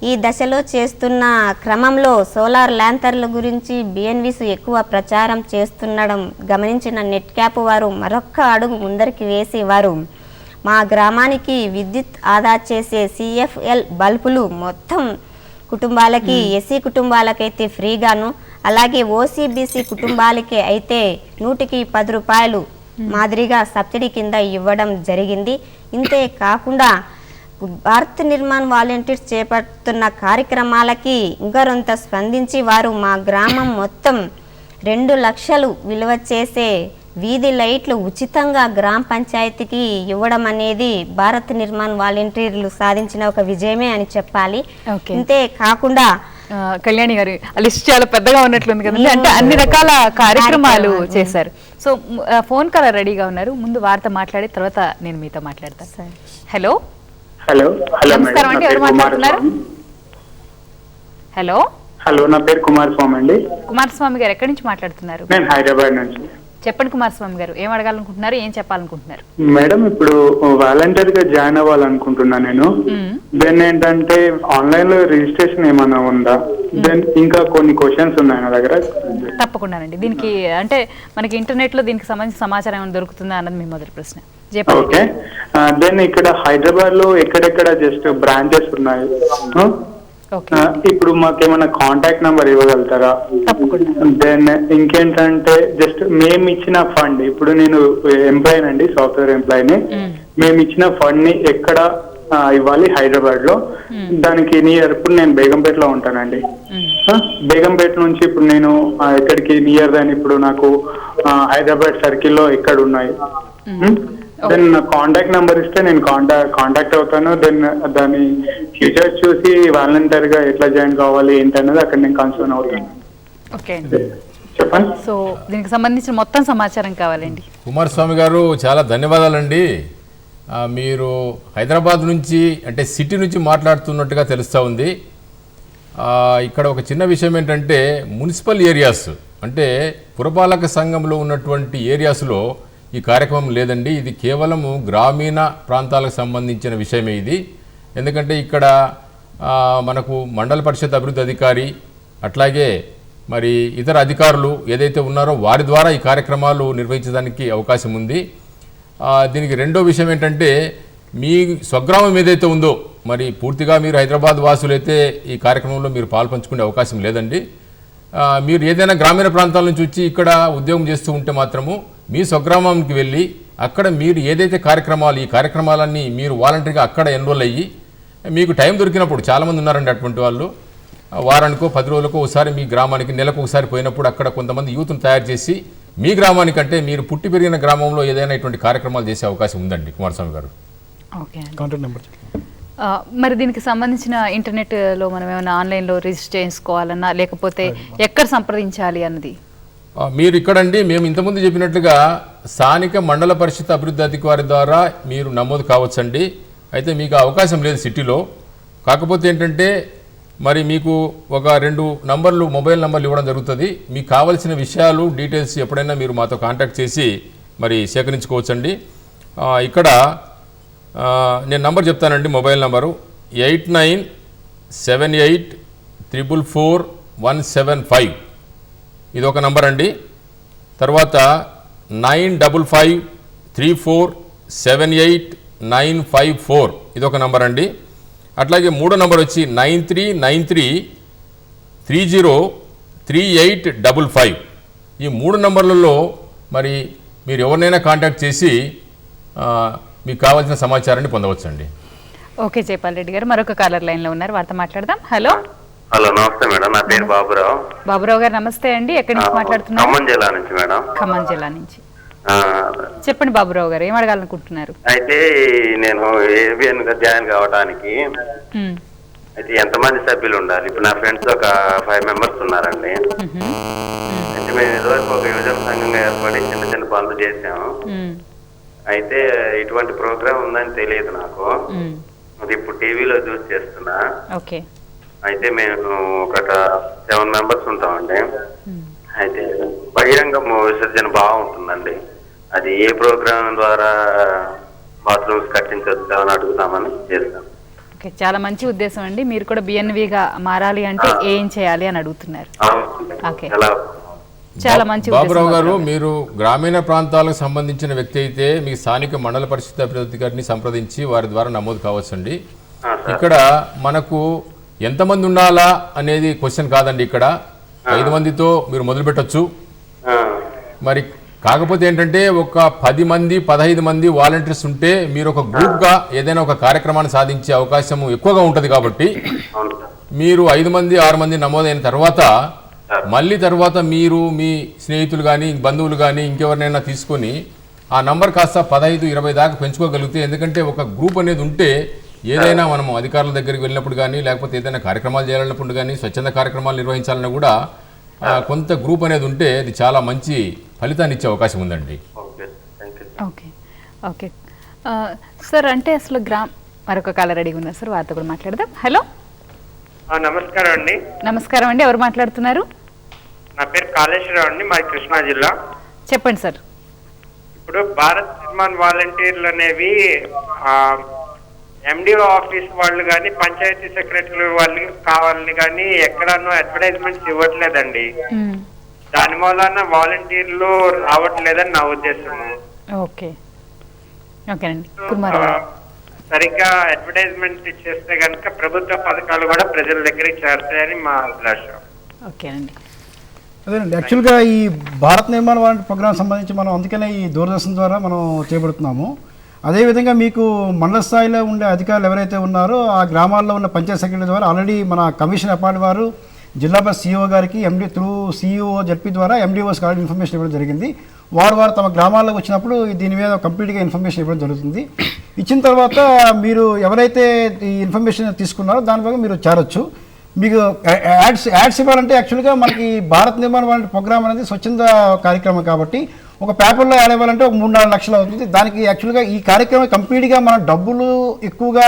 ఈ దశలో చేస్తున్న క్రమంలో సోలార్ ల్యాంతర్ల గురించి బిఎన్విస్ ఎక్కువ ప్రచారం చేస్తుండడం గమనించిన నెట్ క్యాప్ వారు మరొక్క అడుగు ముందరికి వేసి వారు మా గ్రామానికి విద్యుత్ ఆదా చేసే CFL బల్బులు మొత్తం కుటుంబాలకి ఎస్సీ కుటుంబాలకైతే ఫ్రీగాను అలాగే OCBC కుటుంబాలకి అయితే 110 రూపాయలు మాదిరిగా సబ్సిడీ కింద ఇవ్వడం జరిగింది. ఇంతే కాకుండా భారత్ నిర్మాణ్ వాలంటీర్స్ చేపడుతున్న కార్యక్రమాలకి ఇంకొంత స్పందించి వారు మా గ్రామం మొత్తం 2 లక్షలు విలువ చేసే వీధి లైట్లు ఉచితంగా గ్రామ పంచాయతీకి ఇవ్వడం అనేది భారత్ నిర్మాణ్ వాలంటీర్లు సాధించిన ఒక విజయమే అని చెప్పాలి. ఇంతే కాకుండా కళ్యాణి గారు లిస్ట్ చాలా పెద్దగా ఉన్నట్లుంది కదండి, అంటే అన్ని రకాల కార్యక్రమాలు చేశారు. సో ఫోన్ కాల్ రెడీగా ఉన్నారు, ముందు వారితో మాట్లాడి తర్వాత నేను మీతో మాట్లాడతాను. హలో హలో హలో నమస్కారం అండి, ఎవరు మాట్లాడుతున్నారు? హలో హలో నా పేరు కుమారస్వామి అండి. కుమారస్వామి గారు ఎక్కడి నుంచి మాట్లాడుతున్నారు? నేను హైదరాబాద్ నుంచి. చెప్పండి కుమారస్వామి గారు, ఏం అడగాలనుకుంటున్నారు, ఏం చెప్పాలనుకుంటున్నారు? మేడం ఇప్పుడు వాలంటీర్ గా జాయిన్ అవ్వాలనుకుంటున్నా నేను. దెన్ ఏంటంటే ఆన్లైన్ లో రిజిస్ట్రేషన్ ఏమైనా ఉందా? దెన్ ఇంకా కొన్ని క్వశ్చన్స్ ఉన్నాయి నా దగ్గర. తప్పకుండానండి, దీనికి అంటే మనకి ఇంటర్నెట్ లో దీనికి సంబంధించిన సమాచారం ఏమైనా దొరుకుతుందా అన్నది మీ మొదటి ప్రశ్న. ఓకే, దెన్ ఇక్కడ హైదరాబాద్ లో ఎక్కడెక్కడ జస్ట్ బ్రాంచెస్ ఉన్నాయి? ఇప్పుడు మాకేమైనా కాంటాక్ట్ నెంబర్ ఇవ్వగలుగుతారా? దెన్ ఇంకేంటంటే జస్ట్ మేము ఇచ్చిన ఫండ్, ఇప్పుడు నేను ఎంప్లాయీ అండి, సాఫ్ట్వేర్ ఎంప్లాయీని. మేము ఇచ్చిన ఫండ్ ని ఎక్కడ ఇవ్వాలి హైదరాబాద్ లో? దానికి నియర్, ఇప్పుడు నేను బేగంపేటలో ఉంటానండి. బేగంపేట నుంచి ఇప్పుడు నేను ఎక్కడికి నియర్ దాని, ఇప్పుడు నాకు హైదరాబాద్ సర్కిల్లో ఎక్కడ ఉన్నాయి? దెన్ కాంటాక్ట్ నెంబర్ ఇస్తే నేను కాంటాక్ట్ అవుతాను. దెన్ దాని ఫ్యూచర్ చూసి వాలంటీర్ గా ఎట్లా జాయిన్ కావాలి ఏంటన్నది అక్కడ నేను కన్సర్న్ అవుతాను. ఓకే చెప్పండి. సో దీనికి సంబంధించిన మొత్తం సమాచారం కావాలండి. కుమారస్వామి గారు చాలా ధన్యవాదాలండి. మీరు హైదరాబాద్ నుంచి అంటే సిటీ నుంచి మాట్లాడుతున్నట్టుగా తెలుస్తూ ఉంది. ఇక్కడ ఒక చిన్న విషయం ఏంటంటే మున్సిపల్ ఏరియాస్ అంటే పురపాలక సంఘంలో ఉన్నటువంటి ఏరియాస్లో ఈ కార్యక్రమం లేదండి. ఇది కేవలము గ్రామీణ ప్రాంతాలకు సంబంధించిన విషయమే ఇది. ఎందుకంటే ఇక్కడ మనకు మండల పరిషత్ అభివృద్ధి అధికారి అట్లాగే మరి ఇతర అధికారులు ఏదైతే ఉన్నారో వారి ద్వారా ఈ కార్యక్రమాలు నిర్వహించడానికి అవకాశం ఉంది. దీనికి రెండో విషయం ఏంటంటే మీ స్వగ్రామం ఏదైతే ఉందో మరి పూర్తిగా మీరు హైదరాబాద్ వాసులైతే ఈ కార్యక్రమంలో మీరు పాల్పంచుకునే అవకాశం లేదండి. మీరు ఏదైనా గ్రామీణ ప్రాంతాల నుంచి వచ్చి ఇక్కడ ఉద్యోగం చేస్తూ ఉంటే మాత్రము మీ స్వగ్రామానికి వెళ్ళి అక్కడ మీరు ఏదైతే కార్యక్రమాలు ఈ కార్యక్రమాలన్నీ మీరు వాలంటరీగా అక్కడ ఎన్రోల్ అయ్యి మీకు టైం దొరికినప్పుడు చాలామంది ఉన్నారండి అటువంటి వాళ్ళు, వారానికో 10 రోజులకో ఒకసారి మీ గ్రామానికి నెలకు ఒకసారి పోయినప్పుడు అక్కడ కొంతమంది యూత్ను తయారు చేసి మీ గ్రామానికి అంటే మీరు పుట్టి పెరిగిన గ్రామంలో ఏదైనా ఇటువంటి కార్యక్రమాలు చేసే అవకాశం ఉందండి కుమారస్వామి గారు. Okay, contact number. మరి దీనికి సంబంధించిన ఇంటర్నెట్లో మనం ఏమైనా ఆన్లైన్లో రిజిస్టర్ చేసుకోవాలన్నా లేకపోతే ఎక్కడ సంప్రదించాలి అన్నది మీరు ఇక్కడండి మేము ఇంతకుముందు చెప్పినట్లుగా స్థానిక మండల పరిషత్ అభివృద్ధి అధికారి ద్వారా మీరు నమోదు కావచ్చండి. అయితే మీకు అవకాశం లేదు సిటీలో. కాకపోతే ఏంటంటే మరి మీకు ఒక 2 నంబర్లు మొబైల్ నంబర్లు ఇవ్వడం జరుగుతుంది. మీకు కావాల్సిన విషయాలు డీటెయిల్స్ ఎప్పుడైనా మీరు మాతో కాంటాక్ట్ చేసి మరి సేకరించుకోవచ్చండి. ఇక్కడ నేను నంబర్ చెప్తానండి, మొబైల్ నంబరు 8978444175. ఇది ఒక నంబర్ అండి. తర్వాత 9395347894 ఇదొక నంబర్ అండి. అట్లాగే మూడో నంబర్ వచ్చి 9393303855. ఈ 3 నంబర్లలో మరి మీరు ఎవరినైనా కాంటాక్ట్ చేసి మీకు కావాల్సిన సమాచారాన్ని పొందవచ్చండి. ఓకే జైపాల్ రెడ్డి గారు, మరొక కాలర్ లైన్లో ఉన్నారు, వారితో మాట్లాడదాం. హలో హలో, నమస్తే మేడం. నా పేరు బాబురావు. బాబురావు గారు నమస్తే అండి. ఎక్కడి నుంచి మాట్లాడుతున్నారు? ఖమ్మం జిల్లా నుంచి మేడం. ఖమ్మం జిల్లా నుంచి. చెప్పండి బాబురావు గారు, ఏం అడగాలనుకుంటున్నారు? అయితే నేను ఏబిఎన్ గా జాయిన్ కావడానికి అయితే ఎంతమంది సభ్యులు ఉండాలి? ఇప్పుడు నా ఫ్రెండ్స్ ఒక 5 మెంబర్స్ ఉన్నారండి. అయితే మేము ఇదివరకు ఒక యువజన సంఘంగా ఏర్పడి చిన్న చిన్న పనులు చేసాము. అయితే ఇటువంటి ప్రోగ్రామ్ ఉందని తెలియదు నాకు. అది ఇప్పుడు టీవీలో చూసి చేస్తున్నా. ఓకే. అయితే మేము ఒక 7 మెంబర్స్ ఉంటామండి. అయితే బహిరంగ విసర్జన బాగుంటుందండి. అది ఏ ప్రోగ్రామ్ ద్వారా బాత్రూమ్స్ కట్టించొచ్చు అని అడుగుతామని చేస్తాం. ఓకే, చాలా మంచి ఉద్దేశం అండి. మీరు కూడా బిఎన్విగా మారాలి అంటే ఏం చేయాలి అని అడుగుతున్నారు. ఓకే, చాలా మంచి ఉద్దేశం. బాబురావు గారు, మీరు గ్రామీణ ప్రాంతాలకు సంబంధించిన వ్యక్తి అయితే మీ స్థానిక మండల పరిషత్ అభివృద్ధి గారిని సంప్రదించి వారి ద్వారా నమోదు కావచ్చండి. ఇక్కడ మనకు ఎంతమంది ఉండాలా అనేది క్వశ్చన్ కాదండి. ఇక్కడ 5 మందితో మీరు మొదలు పెట్టచ్చు. మరి కాకపోతే ఏంటంటే ఒక 10 మంది 15 మంది వాలంటీర్స్ ఉంటే మీరు ఒక గ్రూప్గా ఏదైనా ఒక కార్యక్రమాన్ని సాధించే అవకాశం ఎక్కువగా ఉంటుంది. కాబట్టి మీరు 5 మంది 6 మంది నమోదైన తర్వాత మళ్ళీ తర్వాత మీరు మీ స్నేహితులు కానీ బంధువులు కానీ ఇంకెవరినైనా తీసుకొని ఆ నంబర్ కాస్త 15-20 దాకా పెంచుకోగలిగితే, ఎందుకంటే ఒక గ్రూప్ అనేది ఉంటే ఏదైనా మనము అధికారుల దగ్గరికి వెళ్ళినప్పుడు కానీ లేకపోతే ఏదైనా కార్యక్రమాలు చేయాలన్నప్పుడు కానీ స్వచ్ఛంద కార్యక్రమాలు నిర్వహించాలన్నా కూడా కొంత గ్రూప్ అనేది ఉంటే అది చాలా మంచి ఫలితాన్ని ఇచ్చే అవకాశం ఉందండి. ఓకే ఓకే సార్, అంటే అసలు మరొక కాలర్ రెడీగా ఉన్నారు సార్, వారితో కూడా మాట్లాడదాం. హలో, నమస్కారం అండి. నమస్కారం అండి, ఎవరు మాట్లాడుతున్నారు? నా పేరు కాళేశ్వరరావు అండి, మాది కృష్ణా జిల్లా. చెప్పండి సార్. ఇప్పుడు భారత్ నిర్మాణ్ వాలంటీర్లు అనేవి ఎండిఓ ఆఫీస్ వాళ్ళు కానీ పంచాయతీ సెక్రటరీ వాళ్ళు కావాలని కానీ ఎక్కడనో అడ్వర్టైజ్మెంట్స్ ఇవ్వట్లేదండి. దాని మూలన వాలంటీర్లు రావట్లేదని నా ఉద్దేశం. ఓకే ఓకేనండి. సరిగ్గా అడ్వర్టైజ్మెంట్ చేస్తే కనుక ప్రభుత్వ పథకాలు కూడా ప్రజల దగ్గరికి చేరుతాయని మా అభిలాష. ఓకేనండి. అదేనండి, యాక్చువల్గా ఈ భారత్ నిర్మాణ వాలంటీర్ ప్రోగ్రామ్ సంబంధించి మనం అందుకనే ఈ దూరదర్శన్ ద్వారా మనం చేపడుతున్నాము. అదేవిధంగా మీకు మండల స్థాయిలో ఉండే అధికారులు ఎవరైతే ఉన్నారో ఆ గ్రామాల్లో ఉన్న పంచాయత్ సెక్రటరీ ద్వారా ఆల్రెడీ మన కమిషన్ అపార్ట్ వారు జిల్లా బస్ సిఇఓ గారికి ఎండి త్రూ సిఇఓ జడ్పీ ద్వారా ఎండిఓస్కి ఆల్రెడీ ఇన్ఫర్మేషన్ ఇవ్వడం జరిగింది. వారు తమ గ్రామాల్లోకి వచ్చినప్పుడు దీని మీద కంప్లీట్గా ఇన్ఫర్మేషన్ ఇవ్వడం జరుగుతుంది. ఇచ్చిన తర్వాత మీరు ఎవరైతే ఈ ఇన్ఫర్మేషన్ తీసుకున్నారో దాని వల్ల మీరు చేరొచ్చు. మీకు యాడ్స్ ఇవ్వాలంటే యాక్చువల్గా మనకి భారత్ నిర్మాణ వాలంటీర్ ప్రోగ్రామ్ అనేది స్వచ్ఛంద కార్యక్రమం కాబట్టి ఒక పేపర్లో యాడ్ ఇవ్వాలంటే ఒక 3-4 లక్షలు అవుతుంది. దానికి యాక్చువల్గా ఈ కార్యక్రమం కంప్లీట్గా మనం డబ్బులు ఎక్కువగా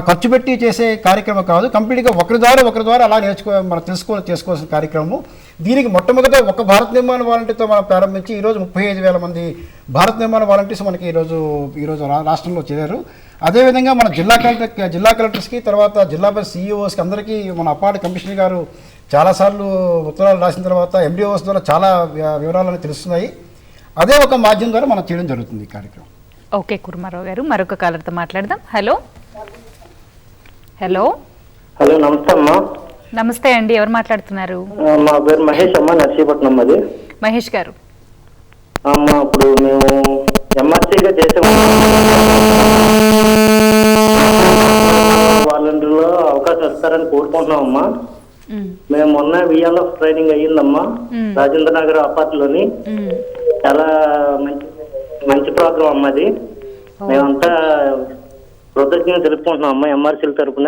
ఖర్చు పెట్టి చేసే కార్యక్రమం కాదు. కంప్లీట్గా ఒకరి ద్వారా అలా మనం చేసుకోవాల్సిన కార్యక్రమం. దీనికి మొట్టమొదట ఒక భారత్ నిర్మాణ వాలంటీర్తో మనం ప్రారంభించి ఈరోజు 35,000 మంది భారత్ నిర్మాణ వాలంటీర్స్ మనకి ఈరోజు రాష్ట్రంలో చేరారు. అదేవిధంగా మన జిల్లా కలెక్టర్స్కి తర్వాత జిల్లా బస్ సిఇఓస్కి అందరికీ మన అపార్ట్ కమిషనర్ గారు చాలాసార్లు ఉత్తరాలు రాసిన తర్వాత ఎండిఓస్ ద్వారా చాలా వివరాలు తెలుస్తున్నాయి. అదే ఒక మాధ్యమం ద్వారా మనం చేయడం జరుగుతుంది ఈ కార్యక్రమం. ఓకే కుర్మారావు గారు, మరొక కాలర్తో మాట్లాడదాం. హలో హలో హలో, నమస్తే అమ్మా. నమస్తే అండి, ఎవరు మాట్లాడుతున్నారు? మా పేరు మహేష్ అమ్మ, నర్సీపట్నం. అది మహేష్ గారు. అమ్మా, ఇప్పుడు మేము ఎంఆర్సీగా చేసాము. వాలంటీర్లో అవకాశం ఇస్తారని కోరుకుంటున్నాం అమ్మా. మేము మొన్న విఎల్ఎఫ్ ట్రైనింగ్ అయ్యిందమ్మా రాజేంద్ర నగర్ అపార్ట్లోని. చాలా మంచి ప్రోగ్రామ్ అమ్మా అది. మేమంతా కృతజ్ఞత తెలుపుకుంటున్నాం అమ్మా ఎంఆర్సీల తరఫున.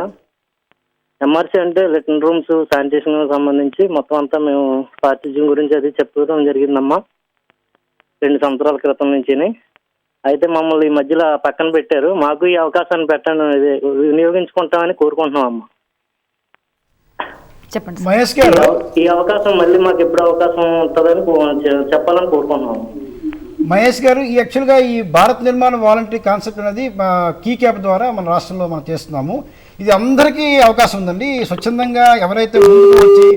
ఎంఆర్సీ అంటే లెట్రిన్ రూమ్స్, శానిటేషన్ సంబంధించి మొత్తం అంతా మేము పారిశుధ్యం గురించి అది చెప్పడం జరిగిందమ్మా 2 సంవత్సరాల క్రితం నుంచి. అయితే మమ్మల్ని ఈ మధ్యలో పక్కన పెట్టారు. మాకు ఈ అవకాశాన్ని వినియోగించుకుంటామని కోరుకుంటున్నాం అమ్మా. చెప్పండి మహేష్ గారు, ఈ అవకాశం మళ్ళీ మాకు ఎప్పుడు అవకాశం ఉంటుందని చెప్పాలని కోరుకుంటున్నాం. మహేష్ గారు, ఈ యాక్చువల్గా ఈ భారత్ నిర్మాణ వాలంటీర్ కాన్సెప్ట్ అనేది కీ క్యాప్ ద్వారా మన రాష్ట్రంలో మనం చేస్తున్నాము. ఇది అందరికీ అవకాశం ఉందండి. స్వచ్ఛందంగా ఎవరైతే ముందుకు వచ్చి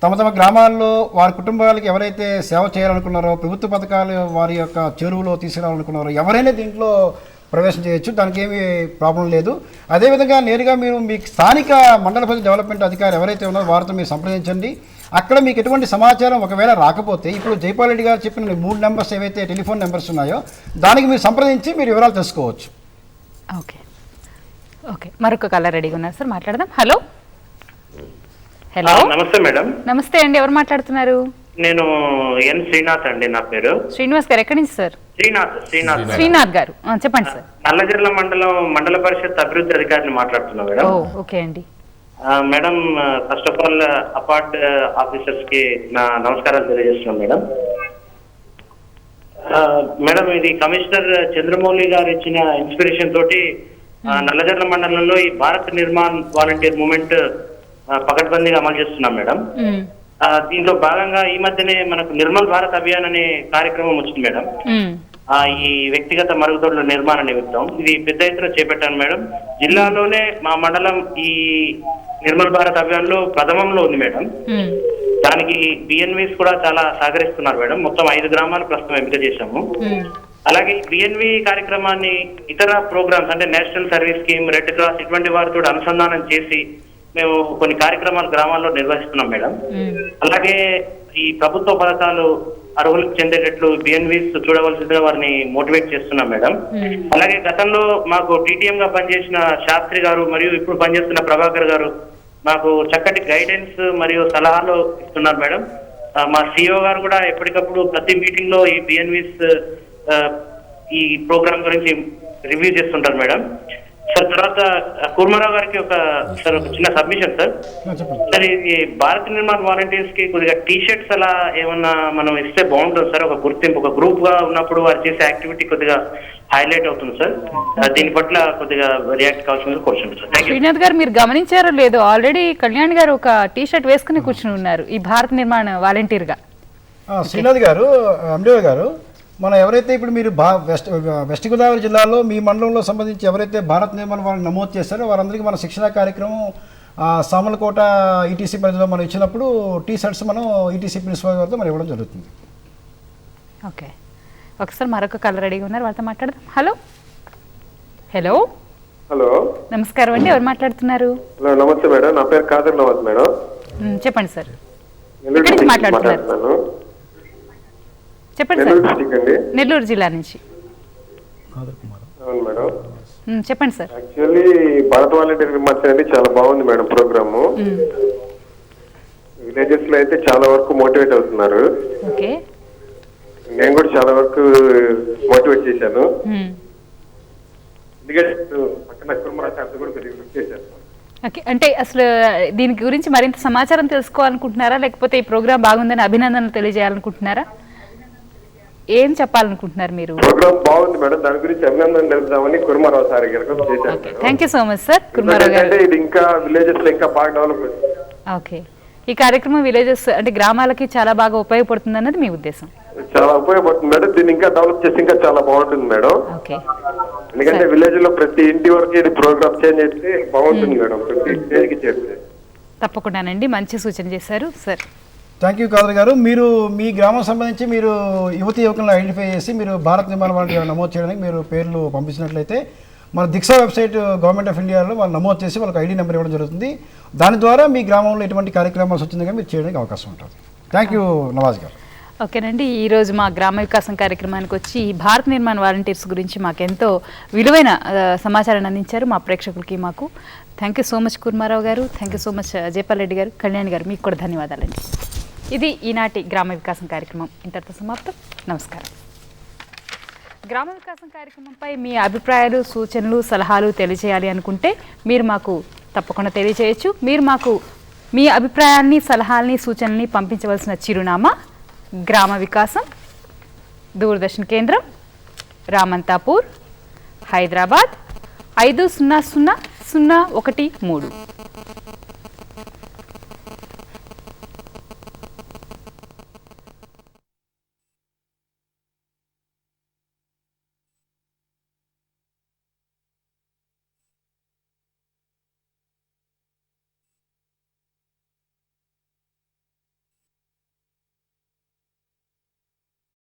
తమ తమ గ్రామాల్లో వారి కుటుంబాలకి ఎవరైతే సేవ చేయాలనుకున్నారో, ప్రభుత్వ పథకాలు వారి యొక్క చెరువులో తీసుకురావాలనుకున్నారో ఎవరైనా దీంట్లో ప్రవేశం చేయొచ్చు, దానికి ఏమీ ప్రాబ్లం లేదు. అదేవిధంగా నేరుగా మీరు మీ స్థానిక మండల పరిషత్ డెవలప్మెంట్ అధికారి ఎవరైతే ఉన్నారో వారితో మీరు సంప్రదించండి. అక్కడ మీకు ఎటువంటి సమాచారం ఒకవేళ రాకపోతే ఇప్పుడు జైపాల్ రెడ్డి గారు చెప్పిన 3 నెంబర్స్ ఏవైతే టెలిఫోన్ నెంబర్స్ ఉన్నాయో దానికి మీరు సంప్రదించి మీరు వివరాలు తెలుసుకోవచ్చు. ఓకే ఓకే, మరొక కాలర్ రెడీగా ఉన్నారు సార్, మాట్లాడదాం. హలో హలో, నమస్తే మేడం. నమస్తే అండి, ఎవరు మాట్లాడుతున్నారు? నేను ఎన్ శ్రీనాథ్ అండి నా పేరు. శ్రీనివాస్ గారు, ఎక్కడి నుంచి సార్? శ్రీనాథ్ గారు, చెప్పండి సార్. నల్లజర్ల మండల పరిషత్ అభివృద్ధి అధికారిని మాట్లాడుతున్నా మేడం. ఓకే అండి. Madam, first of all apart officers కి నా నమస్కారాలు తెలియజేస్తున్నాం మేడం. మేడం, ఇది కమిషనర్ చంద్రమౌళి గారు ఇచ్చిన ఇన్స్పిరేషన్ తోటి నల్లజర్ల మండలంలో ఈ భారత్ నిర్మాణ్ వాలంటీర్ మూవ్మెంట్ పకడ్బందీగా అమలు చేస్తున్నాం మేడం. దీంట్లో భాగంగా ఈ మధ్యనే మనకు నిర్మల్ భారత్ అభియాన్ అనే కార్యక్రమం వచ్చింది మేడం. ఈ వ్యక్తిగత మరుగుదొడ్ల నిర్మాణ నిమిత్తం ఇది పెద్ద ఎత్తున చేపట్టాను మేడం. జిల్లాలోనే మా మండలం ఈ నిర్మల్ భారత్ అభియాన్ లో ప్రథమంలో ఉంది మేడం. దానికి బిఎన్విస్ కూడా చాలా సహకరిస్తున్నారు మేడం. మొత్తం 5 గ్రామాలు ప్రస్తుతం ఎంపిక చేశాము. అలాగే బిఎన్వి కార్యక్రమాన్ని ఇతర ప్రోగ్రామ్స్ అంటే national service scheme, red cross ఇటువంటి వారితో అనుసంధానం చేసి మేము కొన్ని కార్యక్రమాలు గ్రామాల్లో నిర్వహిస్తున్నాం మేడం. అలాగే ఈ ప్రభుత్వ పథకాలు అర్హులకు చెందేటట్లు బిఎన్విస్ చూడవలసిందిగా వారిని మోటివేట్ చేస్తున్నాం మేడం. అలాగే గతంలో మాకు టీటీఎం గా పనిచేసిన శాస్త్రి గారు మరియు ఇప్పుడు పనిచేస్తున్న ప్రభాకర్ గారు మాకు చక్కటి గైడెన్స్ మరియు సలహాలు ఇస్తున్నారు మేడం. మా సిఇఓ గారు కూడా ఎప్పటికప్పుడు ప్రతి మీటింగ్ లో ఈ బిఎన్విస్ ఈ ప్రోగ్రామ్ గురించి రివ్యూ చేస్తుంటారు మేడం. సార్, తర్వాత కూర్మారావు గారికి ఒక చిన్న సబ్మిషన్ సార్. సార్, ఈ భారత్ నిర్మాణ్ వాలంటీర్స్ కి కొద్దిగా టీ-షర్ట్స్ అలా ఏమన్నా మనం ఇస్తే బాగుంటుంది సార్. ఒక గుర్తింపు, ఒక గ్రూప్ గా ఉన్నప్పుడు వారు చేసే యాక్టివిటీ కొద్దిగా హైలైట్ అవుతుంది సార్. దీని పట్ల కొద్దిగా రియాక్ట్ కావాల్సింది కోరుతున్నాను సార్. శ్రీనాథ్ గారు, మీరు గమనించారో లేదో, ఆల్రెడీ కళ్యాణ్ గారు ఒక టీ-షర్ట్ వేసుకుని కూర్చుని ఉన్నారు ఈ భారత్ నిర్మాణ్ వాలంటీర్ గా. శ్రీనాథ్ గారు, ఎండిఓ గారు, మనం ఎవరైతే ఇప్పుడు మీరు వెస్ట్ గోదావరి జిల్లాలో మీ మండలంలో సంబంధించి ఎవరైతే భారత్ నిర్మాణ్ వాళ్ళని నమోదు చేశారో వారందరికీ మన శిక్షణ కార్యక్రమం సామలకోట ఈటీసీ పరిధిలో మనం ఇచ్చినప్పుడు టీ-షర్ట్స్ మనం ఈటీసీ ప్రిన్సిపల్ గారితో మనం ఇవ్వడం జరుగుతుంది. ఓకే, ఒకసారి మరొక కలర్ రెడీగా ఉన్నారు, వాళ్ళతో మాట్లాడదాం. హలో హలో హలో, నమస్కారం అండి, ఎవరు మాట్లాడుతున్నారు? హలో, నమస్తే మేడం, నా పేరు కాదర్ నవాజ్ మేడం. చెప్పండి సార్, ఎక్కడి నుంచి మాట్లాడుతున్నారు? చెప్పండి సార్. నెల్లూరు జిల్లా నుంచి. అవును మేడం, చెప్పండి సార్. యాక్చువల్లీ భారత్ వాలంటీర్ విమర్శ అనేది చాలా బాగుంది మేడం ప్రోగ్రాము. విలేజెస్ లో అయితే చాలా వరకు మోటివేట్ అవుతున్నారు. ఓకే, నేను కూడా చాలా వరకు మోటివేట్ చేశాను. ఎందుకంటే పక్కన కుర్మరాజు కూడా కొద్దిగా గుర్తు చేశాను. ఓకే, అంటే అసలు దీని గురించి మరింత సమాచారం తెలుసుకోవాలనుకుంటున్నారా, లేకపోతే ఈ ప్రోగ్రామ్ బాగుందని అభినందనలు తెలియజేయాలనుకుంటున్నారా? ఏం చెప్పాలనుకుంటున్నారు మీరు? ప్రోగ్రామ్ బాగుంది మేడం, దాని గురించి అభినందన తెలుపుదామని కుర్మారావు సార్ గారికి చేశాను. Thank you so much sir. Kurmarao గారు, ఇది ఇంకా విలేజెస్ లో ఇంకా బాగా డెవలప్ అవుతుంది. ఓకే, ఈ కార్యక్రమం విలేజెస్ అంటే గ్రామాలకి చాలా బాగా ఉపయోగపడుతుంది అన్నది మీ ఉద్దేశం? చాలా ఉపయోగపడుతుంది మేడం, దీన్ని ఇంకా డెవలప్ చేసి ఇంకా చాలా బాగుంటుంది మేడం. ఓకే, ఎందుకంటే విలేజ్ లో ప్రతి ఇంటి వరకు ఇది ప్రోగ్రామ్ చేంజ్ చేస్తే బాగుంటుంది మేడం, ప్రతి ఇంటికి చేస్తే. తప్పకుండానండి, మంచి సూచన చేశారు సార్. థ్యాంక్ యూ కాదర్ గారు. మీరు మీ గ్రామం సంబంధించి మీరు యువతి యువకులను ఐడెంటిఫై చేసి మీరు భారత్ నిర్మాణ్ వాలంటీర్ నమోదు చేయడానికి మీరు పేర్లు పంపించినట్లయితే మన దీక్షా వెబ్సైట్ గవర్నమెంట్ ఆఫ్ ఇండియాలో వాళ్ళు నమోదు చేసి వాళ్ళకి ఐడి నెంబర్ ఇవ్వడం జరుగుతుంది. దాని ద్వారా మీ గ్రామంలో ఎటువంటి కార్యక్రమాలు వచ్చిందిగా మీరు చేయడానికి అవకాశం ఉంటుంది. థ్యాంక్ యూ నవాజ్ గారు. ఓకేనండి, ఈరోజు మా గ్రామ వికాసం కార్యక్రమానికి వచ్చి భారత్ నిర్మాణ్ వాలంటీర్స్ గురించి మాకెంతో విలువైన సమాచారాన్ని అందించారు మా ప్రేక్షకులకి మాకు. Thank you so much Kurma Rao గారు, thank you so much Jaipal Reddy గారు, కళ్యాణ్ గారు, మీకు కూడా ధన్యవాదాలండి. ఇది ఈనాటి గ్రామ వికాసం కార్యక్రమం ఇంతటితో సమాప్తం. నమస్కారం. గ్రామ వికాసం కార్యక్రమంపై మీ అభిప్రాయాలు, సూచనలు, సలహాలు తెలియజేయాలి అనుకుంటే మీరు మాకు తప్పకుండా తెలియజేయచ్చు. మీరు మాకు మీ అభిప్రాయాన్ని, సలహాలని, సూచనల్ని పంపించవలసిన చిరునామా గ్రామ వికాసం, దూరదర్శన్ కేంద్రం, రామంతాపూర్, హైదరాబాద్ 500001 3.